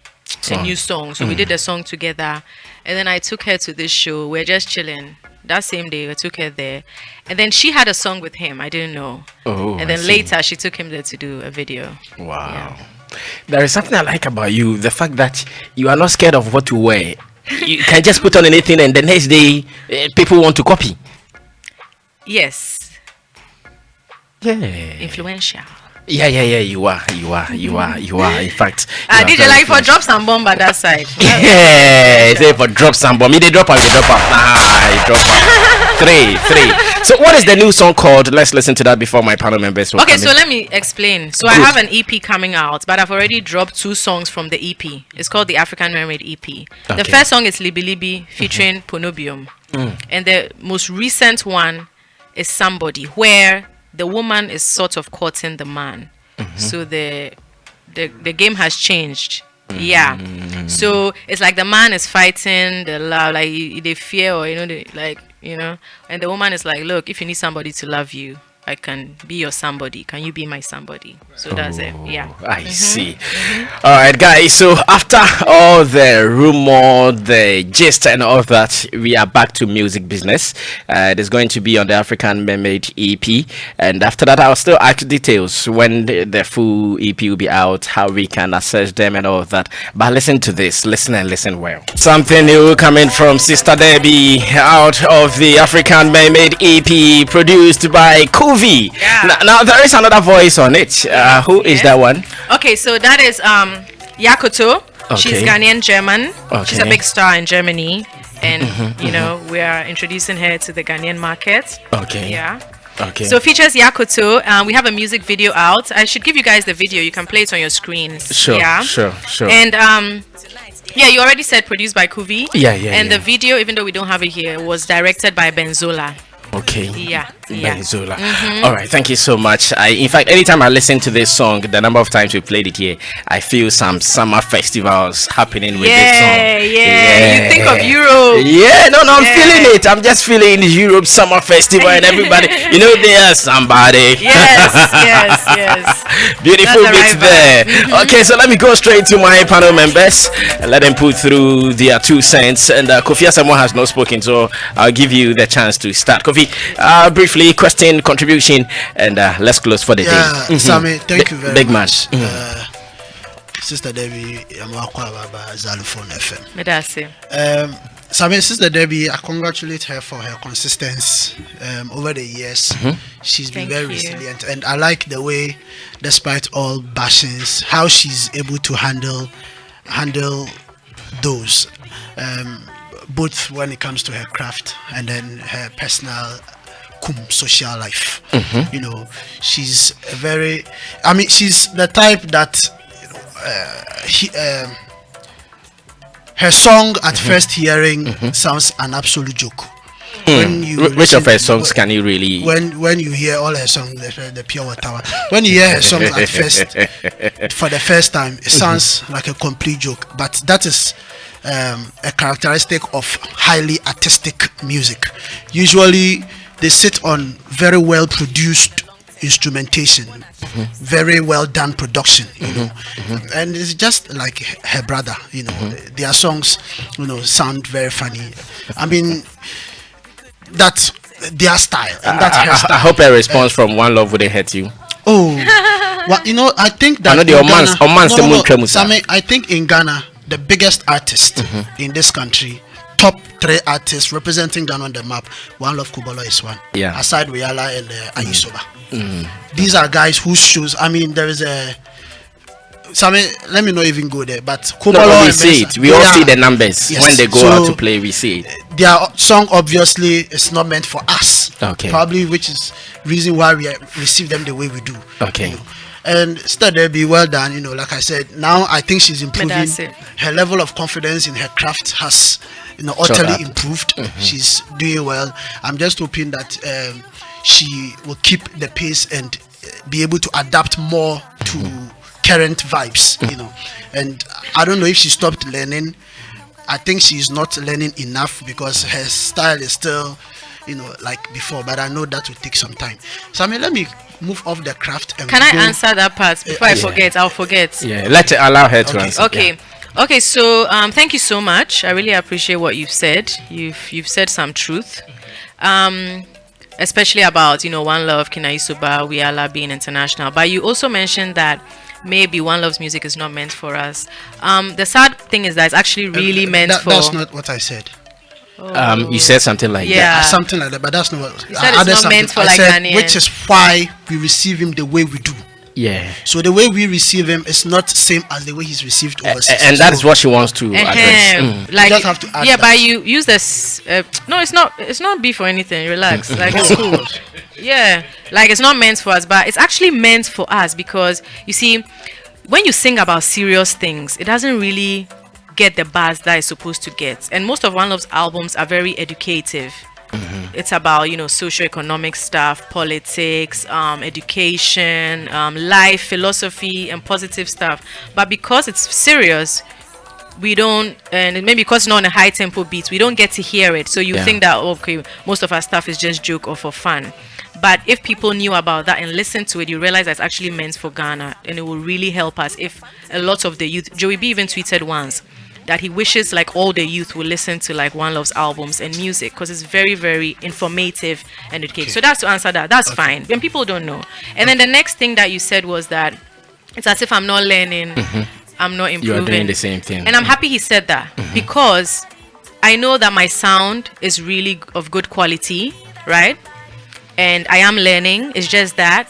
new song. So we did the song together, and then I took her to this show. We're just chilling. That same day, we took her there, and then she had a song with him. I didn't know. And then later, she took him there to do a video. Wow. Yeah. There is something I like about you. The fact that you are not scared of what you wear. You can just put on anything, and the next day, people want to copy. Yes. Yeah. Influential. Yeah. You are. In fact. DJ like for drop some bomb by that side. Yeah. Say for drop some bomb. Me they drop out. Drop out. Drop out. 3. So what is the new song called? Let's listen to that before my panel members will Okay, come so in. let me explain. So I have an EP coming out, but I've already dropped 2 songs from the EP. It's called the African Mermaid EP. The Okay. first song is Libi Libi featuring Ponobium. And the most recent one is Somebody, where the woman is sort of courting the man. So the game has changed. Yeah. So it's like the man is fighting the love, like they fear, or and the woman is like, look, if you need somebody to love you, I can be your somebody. Can you be my somebody? So that's it. Yeah. I see. All right, guys. So after all the rumor, the gist, and all that, we are back to music business. It is going to be on the African Mermaid EP, and after that, I'll still ask details when the full EP will be out, how we can access them, and all of that. But listen to this. Listen and listen well. Something new coming from Sister Debbie out of the African Mermaid EP, produced by Makafui. Yeah. Now there is another voice on it. Who is that one? Okay, so that is Yakoto. She's Okay. Ghanaian German. She's a Okay. big star in Germany, and we are introducing her to the Ghanaian market. Okay. Yeah. Okay. So features Yakoto. We have a music video out. I should give you guys the video. You can play it on your screens. Sure. Yeah. Sure. And yeah, you already said produced by Kuvi. Yeah. And the video, even though we don't have it here, was directed by Benzola. Okay. Yeah. Benzola. All right, thank you so much. In fact, anytime I listen to this song, the number of times we played it here, I feel some summer festivals happening with this song. Yeah. You think of Europe. Yeah, no, I'm Yeah. feeling it. I'm just feeling the Europe Summer Festival and everybody. There's somebody. Yes. Beautiful That's the bits right there. vibe. Okay, so let me go straight to my panel members and let them put through their 2 cents. And Kofi Asamoah has not spoken, so I'll give you the chance to start. Kofi, briefly, question, contribution, and let's close for the day. Sammy, thank you very Big man. much. Sister Debbie, I'm Baba Xylophone FM. Medase. Sammy, Sister Debbie, I congratulate her for her consistency over the years. She's been Thank very you. resilient, and I like the way, despite all bashings, how she's able to handle those, both when it comes to her craft and then her personal social life. She's she's the type that her song at first hearing sounds an absolute joke. When you Which of listen- her songs can you really? when you hear all her songs, the pure water one, when you hear her songs at first for the first time, it sounds like a complete joke, but that is a characteristic of highly artistic music. Usually they sit on very well produced instrumentation, very well done production, and it's just like her brother, their songs sound very funny. I mean, that's their style, and that's her I style. hope a response from One Love wouldn't hurt you. Oh, well, I think that I know the in Omans- Ghana- Omans the Moon Kremusa. Sammy, I think in Ghana, the biggest artist in this country, top 3 artists representing Ghana on the map, One Love Kubolo is one. Yeah. Aside Riala and Ayisoba. These are guys whose shoes. I mean, there is a. Sammy, let me not even go there, but Kubolo No, we and see Mensah, it. We all they see are- the numbers Yes. when they go So, out to play. We see it. their song obviously is not meant for us. Okay. Probably, which is reason why we receive them the way we do. Okay. And still there be well done. Like I said, now I think she's improving. that's it. Her level of confidence in her craft has Shot utterly up. improved. She's doing well. I'm just hoping that she will keep the pace and be able to adapt more to current vibes. And I don't know if she stopped learning. I think she's not learning enough because her style is still like before, but I know that will take some time. So let me move off the craft and Can I go- answer that part before I yeah. forget? I'll forget. Yeah, allow her to Okay. answer. Okay, so thank you so much. I really appreciate what you've said. You've said some truth, especially about One Love, Kinaisuba, Wiala being international. But you also mentioned that maybe One Love's music is not meant for us. The sad thing is that it's actually really meant for. That's not what I said. You said something like Yeah. Something like that, but that's not what You said I it's added not meant something. for I like said, Ghanaian. which is why we receive him the way we do. Yeah. So the way we receive him is not the same as the way he's received overseas. And that is what she wants to address. Like, You just have to add yeah, that. but you use this. No, it's not beef or anything. Relax. Like, it's cool. Yeah, like it's not meant for us, but it's actually meant for us because you see, when you sing about serious things, it doesn't really get the buzz that it's supposed to get. And most of One Love's albums are very educative. It's about, you know, socioeconomic stuff, politics, education, life, philosophy, and positive stuff. But because it's serious, we don't, and maybe because it's not on a high tempo beat, we don't get to hear it. So you think that, okay, most of our stuff is just joke or for fun. But if people knew about that and listened to it, you realize that's actually meant for Ghana, and it will really help us. If a lot of the youth, Joey B even tweeted once that he wishes like all the youth will listen to like One Love's albums and music because it's very, very informative and educative. So that's to answer that. That's fine. When people don't know. And then the next thing that you said was that it's as if I'm not learning, I'm not improving. You are doing the same thing. And I'm happy he said that because I know that my sound is really of good quality, right? And I am learning. It's just that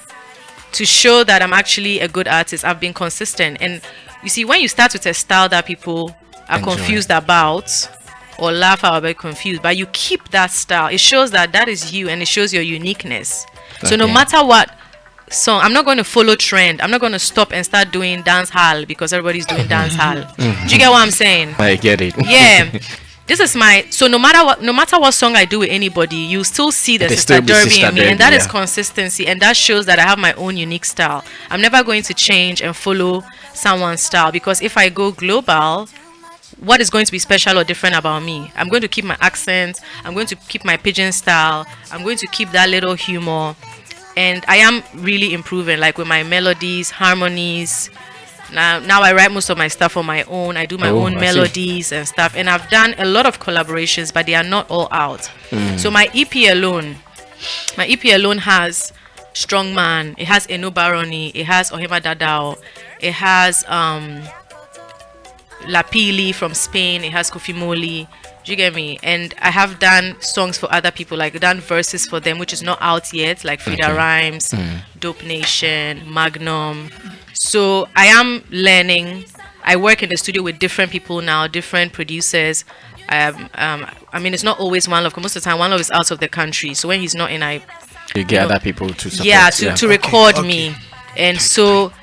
to show that I'm actually a good artist, I've been consistent. And you see, when you start with a style that people are confused about or laugh about confused, but you keep that style, it shows that that is you and it shows your uniqueness. So no matter what song, I'm not going to follow trend. I'm not going to stop and start doing dance hall because everybody's doing dance hall. Do you get what I'm saying? I get it. Yeah. This is my, so no matter what song I do with anybody, you still see the Sister Derby in me, and that is consistency, and that shows that I have my own unique style. I'm never going to change and follow someone's style because if I go global, what is going to be special or different about me? I'm going to keep my accent. I'm going to keep my pidgin style. I'm going to keep that little humor, and I am really improving, like with my melodies, harmonies. Now I write most of my stuff on my own. I do my own melodies and stuff, and I've done a lot of collaborations, but they are not all out. So my EP alone has Strongman, it has Eno Baroni, it has Ohima Dadao, it has Lapili from Spain, it has Kofi Moli. Do you get me? And I have done songs for other people, like done verses for them, which is not out yet, like Frida Rhymes, Dope Nation, Magnum. So I am learning. I work in the studio with different people now, different producers. I mean, it's not always One Love. 'Cause most of the time, One Love is out of the country. So when he's not in, you get other people to support. To record me. And so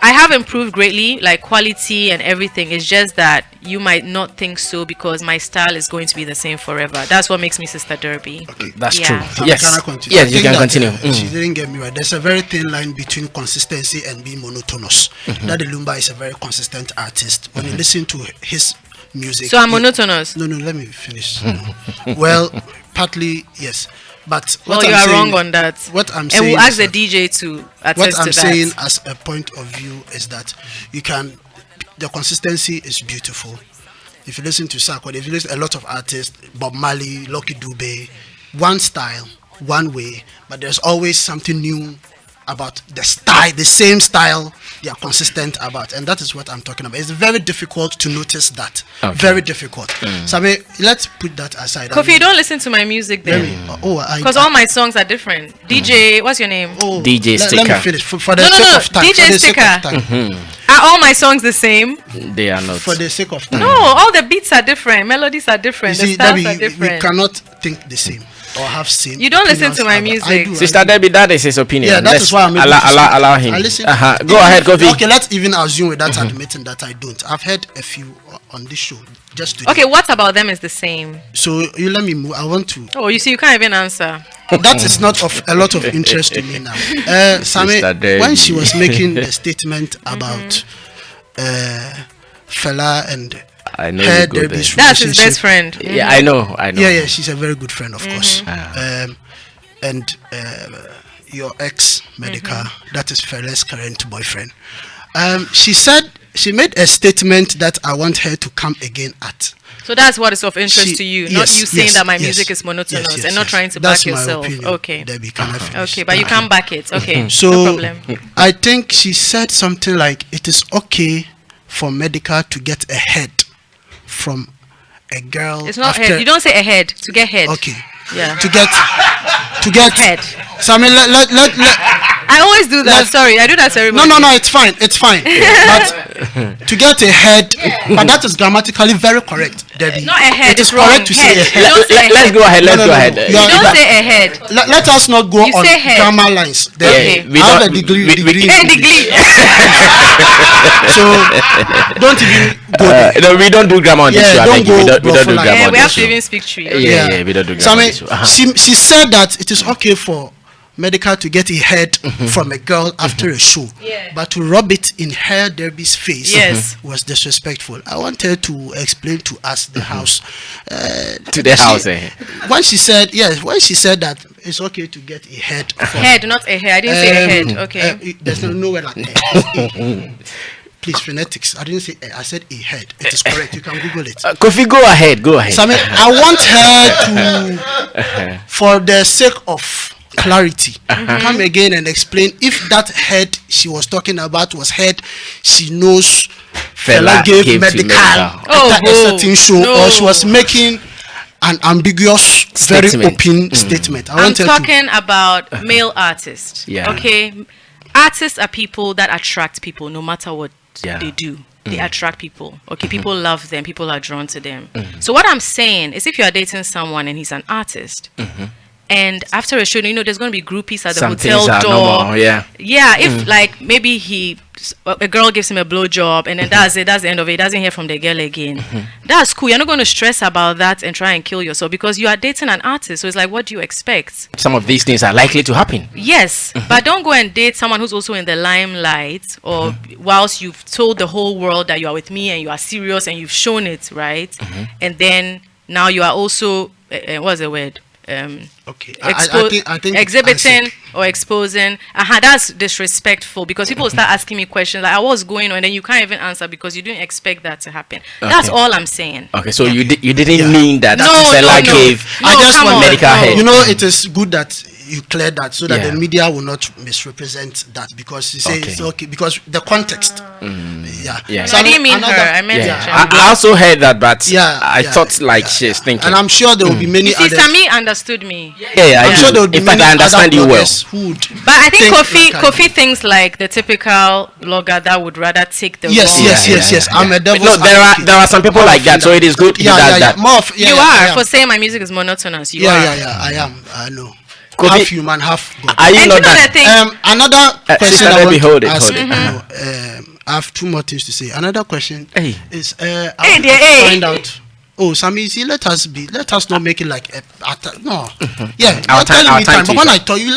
I have improved greatly, like quality and everything. It's just that you might not think so because my style is going to be the same forever. That's what makes me Sister Derby. Okay. That's true. Yes. Yes, you can continue. She didn't get me right. There's a very thin line between consistency and being monotonous. Daddy Lumba is a very consistent artist. When you listen to his music, so I'm monotonous. No, let me finish. Well, partly yes. But well, you are wrong on that. What I'm saying, and we'll ask the DJ to attest what to I'm that. saying as a point of view is that the consistency is beautiful. If you listen to Sarko, if you listen to a lot of artists, Bob Marley, Lucky Dube, one style, one way, but there's always something new about the style, the same style they are consistent about, and that is what I'm talking about. It's very difficult to notice that. Very difficult. So I mean, let's put that aside. Kofi, you don't listen to my music then, because all my songs are different. DJ, what's your name? DJ Sticker. Let me finish for the sake of time. DJ Sticker. Are all my songs the same? They are not. For the sake of time. No, all the beats are different, melodies are different, You see, the styles Debbie, are different. we cannot think the same or have same. You don't listen opinions to my about- music. I do. Sister Debbie, that is his opinion. Yeah, that is why I'm able to allow him. I listen. Go ahead, Kofi. Okay, let's even assume without admitting that I don't. I've heard a few on this show just today. Okay, what about them is the same? So you let me move. I want to. Oh, you see, you can't even answer. That is not of a lot of interest to me now. Sammy, Sister Debbie. when she was making the statement about Fela and I know her you go there. Debbie's That's his relationship. best friend. Yeah, I know. Yeah, she's a very good friend, of course. And your ex, Medikal, that is Fela's current boyfriend. She made a statement that I want her to come again at. So that's what is of interest to you, not you saying that my music is monotonous and not trying to That's back my yourself. opinion, Okay. Debbie, can I finish? Okay, but you can't back it. Okay. So no problem. I think she said something like it is okay for Medikal to get a head from a girl. It's not after, head. You don't say a head, to get head. Okay. Yeah. To get Head. So I mean, I always do that. Sorry, I do that to everybody. No, it's fine. It's fine. But to get a head, but that is grammatically very correct, Debbie. Not a head. It is it's wrong. correct to say a head. Let's go ahead. Let's go ahead. You don't say a head. Let us not go You on say head. grammar lines. Okay. We I have a don't- degree. we- degree in Hey, English. degree. So don't even go there. No, we don't do grammar on this Yeah, show. I don't beg you. We go don't do bluff grammar line. Yeah, on we this have to show. even speak tree. Yeah, we don't do So I grammar on mean, this show. she said that it is okay for Medical to get a head from a girl after a show, Yeah. but to rub it in her Derby's face Yes. was disrespectful. I want her to explain to us the house. To the house, eh? When she said that it's okay to get a head from Head, not a hair. I didn't say a head. Okay. there's nowhere like that. Please, phonetics. I didn't say a, I said a head. It is correct. You can Google it. Kofi, go ahead. Go ahead. So I mean, I want her to, for the sake of clarity, come again and explain if that head she was talking about was head she knows Fela gave to Medical Oh, after a certain show, no. or she was making an ambiguous, very Statement. open statement. I I'm want her talking about male artists. Yeah. Okay. Artists are people that attract people no matter what Yeah. they do. They attract people. Okay, people love them. People are drawn to them. So what I'm saying is, if you are dating someone and he's an artist, and after a show, you know, there's going to be groupies at the Some hotel things are door. normal, yeah. Yeah, if like maybe a girl gives him a blowjob and then that's it, that's the end of it. He doesn't hear from the girl again. That's cool. You're not going to stress about that and try and kill yourself because you are dating an artist. So it's like, what do you expect? Some of these things are likely to happen. Yes, but don't go and date someone who's also in the limelight, or whilst you've told the whole world that you are with me and you are serious and you've shown it, right? And then now you are also what's the word? Okay, I think Exhibiting or exposing. That's disrespectful because people start asking me questions like, "What's going on?" and then you can't even answer because you didn't expect that to happen. That's all I'm saying. Okay, so you didn't Yeah. mean that No, Fela no. gave I just come want on. Medical head. You know, it is good that you clear that so that Yeah. the media will not misrepresent that, because you say Okay. it's okay because the context. Yeah. Yeah. So I didn't mean her. I meant Yeah, it. I also heard that, but I yeah, thought like she's thinking. And I'm sure there will be many You see, others. Sami understood me. yeah, I I'm do. sure there will be In fact, many I understand other you well. bloggers who would But I think like I Kofi thinks like the typical blogger that would rather take the Yes, wrong. yes. I'm a devil's No, there advocate. are some people like that, so it is good he does that. More of, You I are am. for saying my music is monotonous. You are. I am. I know. Kofi- Half human, half God. Are you And you not know that? the thing. Another question Sister I Debbie, want hold to it, ask. hold it. I have two more things to say. Another question Hey. is Hey, I want dear, to hey. find out. Oh, Sammy, see, let us not make it like no. Yeah, Our you're time- telling our me time but to when go. I told you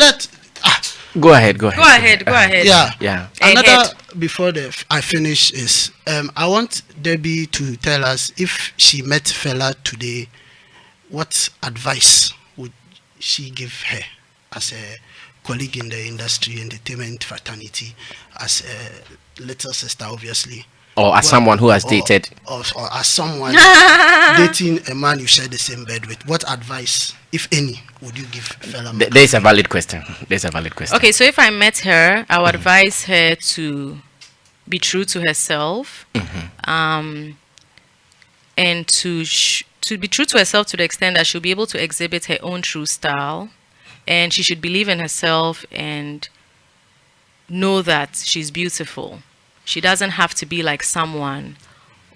Go ahead. Go ahead. yeah. Yeah. Another before I finish is I want Debbie to tell us if she met Fela today, what advice would she give her as a colleague in the industry, entertainment fraternity, as a little sister, obviously. Or as someone who has dated. Or as someone dating a man you share the same bed with. What advice, if any, would you give Fela? There's a valid question. Okay, so if I met her, I would advise her to be true to herself, and to be true to herself to the extent that she'll be able to exhibit her own true style, and she should believe in herself and know that she's beautiful. She doesn't have to be like someone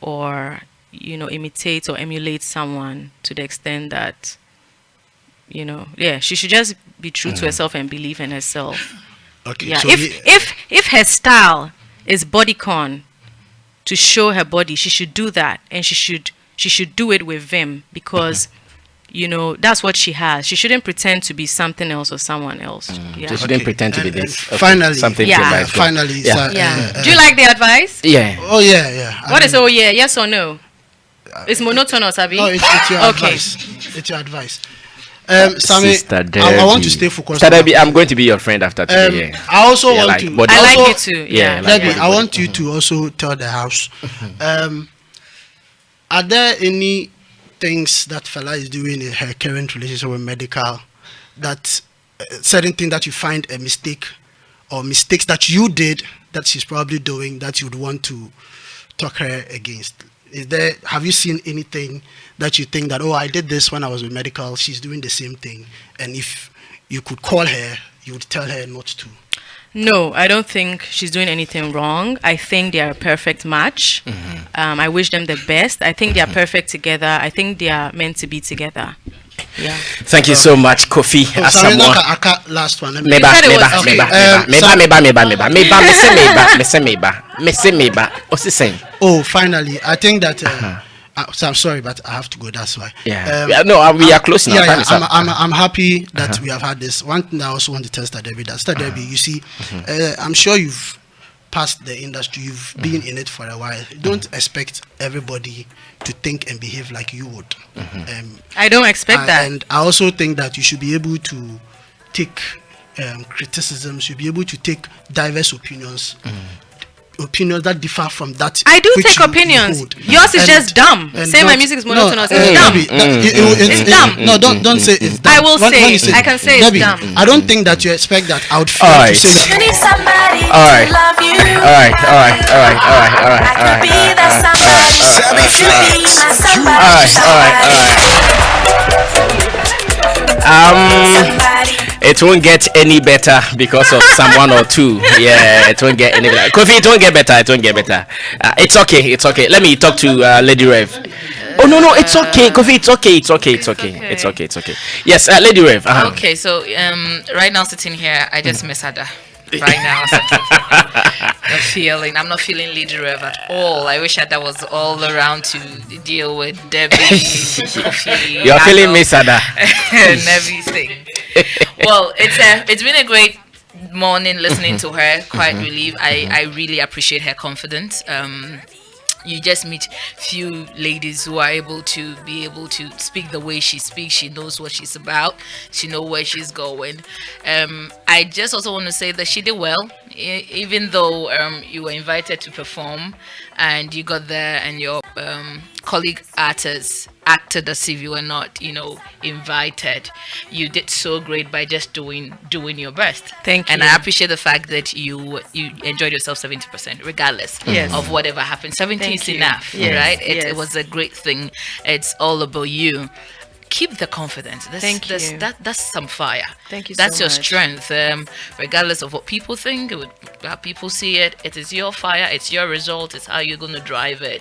or, imitate or emulate someone to the extent that, she should just be true to herself and believe in herself. Okay. Yeah. So If her style is bodycon to show her body, she should do that, and she should do it with vim because that's what she has. She shouldn't pretend to be something else or someone else. Yeah. So she didn't pretend to be And this. finally, something to Yeah. advise for. finally, Yeah. sir, Yeah. Do you like the advice? Yeah. oh yeah. What is oh yeah? Yes or no? It's monotonous, Abi. No, it's your Okay. advice. It's your advice. Sammy, Sister I want to Debbie. stay focused. Sister on Debbie, I'm going to be your friend after that. today. Yeah. I also Yeah, want like to. body- I like also- you too. Yeah, Yeah. like- Debbie, I want you to also tell the house. Are there any things that Fela is doing in her current relationship with Medikal, that certain thing that you find a mistake or mistakes that you did that she's probably doing that you'd want to talk her against? Have you seen anything that you think that, oh, I did this when I was with Medikal, she's doing the same thing, and if you could call her, you would tell her not to? No, I don't think she's doing anything wrong. I think they are a perfect match. I wish them the best. I think they are perfect together. I think they are meant to be together. Yeah. Thank you so much, Kofi. Last one. Oh, finally, I think that. So I'm sorry, but I have to go. That's why. No, we are close now. I'm happy that we have had this. One thing I also want to tell Star Debbie, you see, I'm sure you've passed the industry. You've been in it for a while. Don't expect everybody to think and behave like you would. I don't expect that. And I also think that you should be able to take criticisms. You'll be able to take diverse opinions. Opinions that differ from that. I do take opinions. Yours is just dumb. Say my music is monotonous. It's dumb. It's dumb. No, don't say it's dumb. I will say. I can say it's dumb. I don't think that you expect that. I would feel to say that. You need somebody All right. to love you. All right. I could be that somebody. Sammy You be Flex. my somebody. It won't get any better because of someone or two. Yeah, it won't get any better. Kofi, it won't get better. It's okay. Let me talk to Lady Rev. Oh no, it's okay, Kofi. It's okay. Yes, Lady Rev. Okay, so right now sitting here, I just miss Ada. Right now, I'm not feeling Lady Rev at all. I wish Ada was all around to deal with Debbie, Kofi, You're feeling Miss Ada and everything. Well, it's been a great morning listening to her. Quite relieved. I really appreciate her confidence. You just meet few ladies who are able to speak the way she speaks. She knows what she's about. She knows where she's going. I just also want to say that she did well, even though you were invited to perform and you got there and your colleague artists acted as if you were not, invited. You did so great by just doing your best. Thank you. And I appreciate the fact that you enjoyed yourself 70%, regardless of whatever happened. 70 is enough, right? It was a great thing. It's all about you. Keep the confidence. Thank you. That's some fire. Thank you. That's so your much. strength. Regardless of what people think, how people see it, it is your fire. It's your result. It's how you're going to drive it.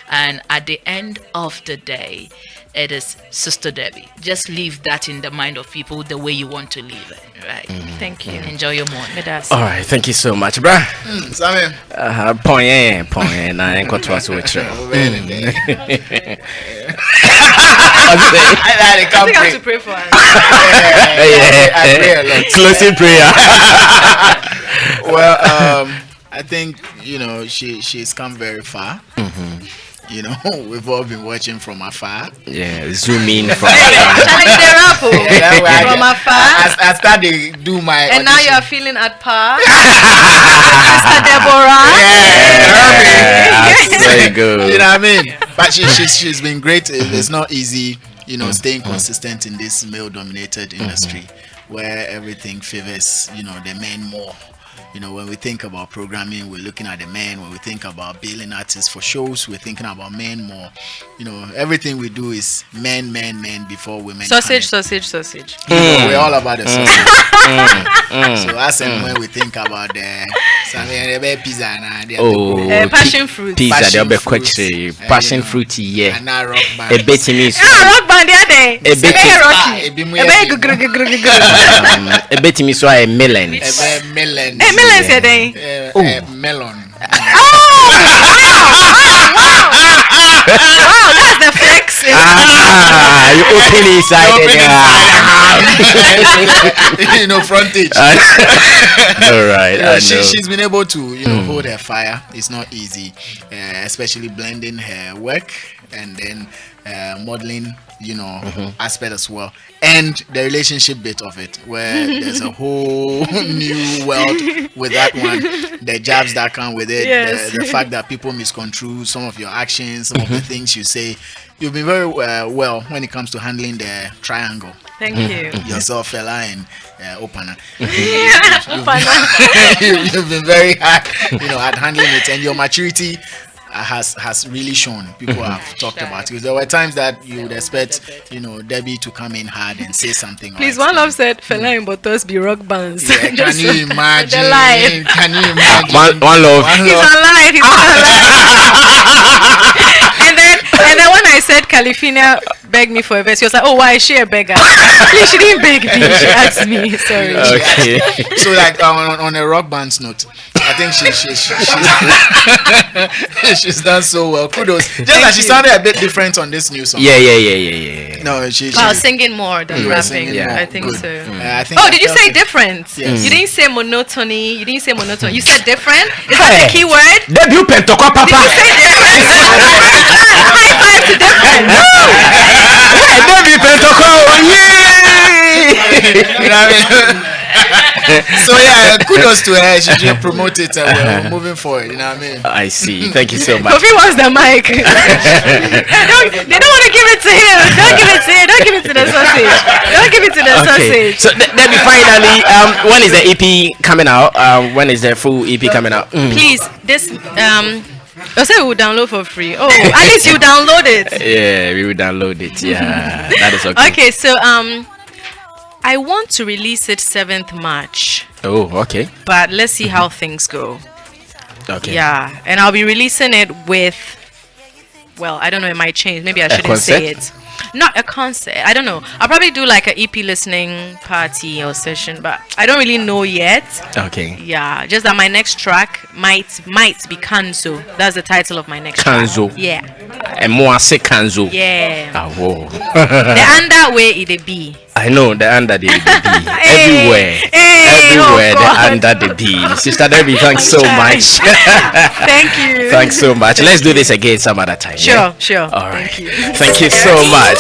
And at the end of the day, it is Sister Debbie. Just leave that in the mind of people the way you want to leave it. Right. Thank you. Enjoy your morning. All right, thank you so much, bruh. Sammy. Point, na enko to us with you. I think I have to pray for her. I pray a lot. Closing prayer. Well, I think she's come very far. We've all been watching from afar. Yeah, zoom in from from afar. I started to do my. And audition. now you are feeling at par. Sister Deborah. Yeah, very good. You know what I mean? But she's been great. It's not easy, staying consistent in this male-dominated industry where everything favors, the men more. When we think about programming, we're looking at the men. When we think about billing artists for shows, we're thinking about men more. Everything we do is men before women. Sausage. We're all about the sausage. So as and when we think about the pizza, passion fruit. Pizza, passion fruit, yeah. And now rock band. A bit in rock band the other day. A bit in so a melon. Melon. Melon said they. Melon. Wow, that's the flex. You open inside. Frontage. All right. She's been able to, hold her fire. It's not easy, especially blending her work and then modeling, aspect as well, and the relationship bit of it, where there's a whole new world with that one. The jabs that come with it, the fact that people misconstrue some of your actions, some of the things you say. You've been very well when it comes to handling the triangle. Thank you. Yourself, fella, and opener. You've been very hard, at handling it, and your maturity has really shown. People have talked about it. Because there were times that you would expect, Debbie to come in hard and say something. Please, like, one love said, Fela and Botos be rock bands. Yeah, can you imagine? The lie. Can you imagine? One love. He's alive. He's alive. and then when I said California begged me for a verse, he was like, "Oh, why is she a beggar?" Please, she didn't beg me. She asked me. Sorry. Okay. So like on a rock band's note, I think she's done so well. Kudos. Just that she sounded a bit different on this new song. Yeah. No, she I was singing more than rapping. singing more. I think Good. so. I think Oh, I did you felt say it. different? Yes. You didn't say monotony. You said different. Is that the key word? Debut Pentokwa Papa. Did you say different? High five to different. Debut Pentokwa. You know what I mean? So yeah, kudos to her. She just promote it and we're moving forward. You know what I mean? I see. Thank you so much. Kofi wants the mic. They don't want to give it to him. Don't give it to him. Don't give it to the sausage. Don't give it to the sausage. So Debbie, finally, when is the EP coming out? When is the full EP coming out? Please, this I said we will download for free. Oh, at least you download it. Yeah, we will download it. Yeah, that is okay. Okay, so I want to release it 7th March. Oh, okay. But let's see how things go. Okay. Yeah, and I'll be releasing it with, well, I don't know, it might change. Maybe I shouldn't say it. Not a concert. I don't know. I'll probably do like an EP listening party or session, but I don't really know yet. Okay. Yeah, just that my next track might be Kanzo. That's the title of my next Kanzo. track. Yeah. And more say Kanzo. Yeah. Ah, whoa. The under way it be. I know the under the B. Hey, Everywhere. hey, Everywhere oh the God. under the B. Sister Debbie, thanks so much. Thank you. Thanks so much. Let's do this again some other time. Sure, yeah? sure. All right. Thank you. Thank you so much.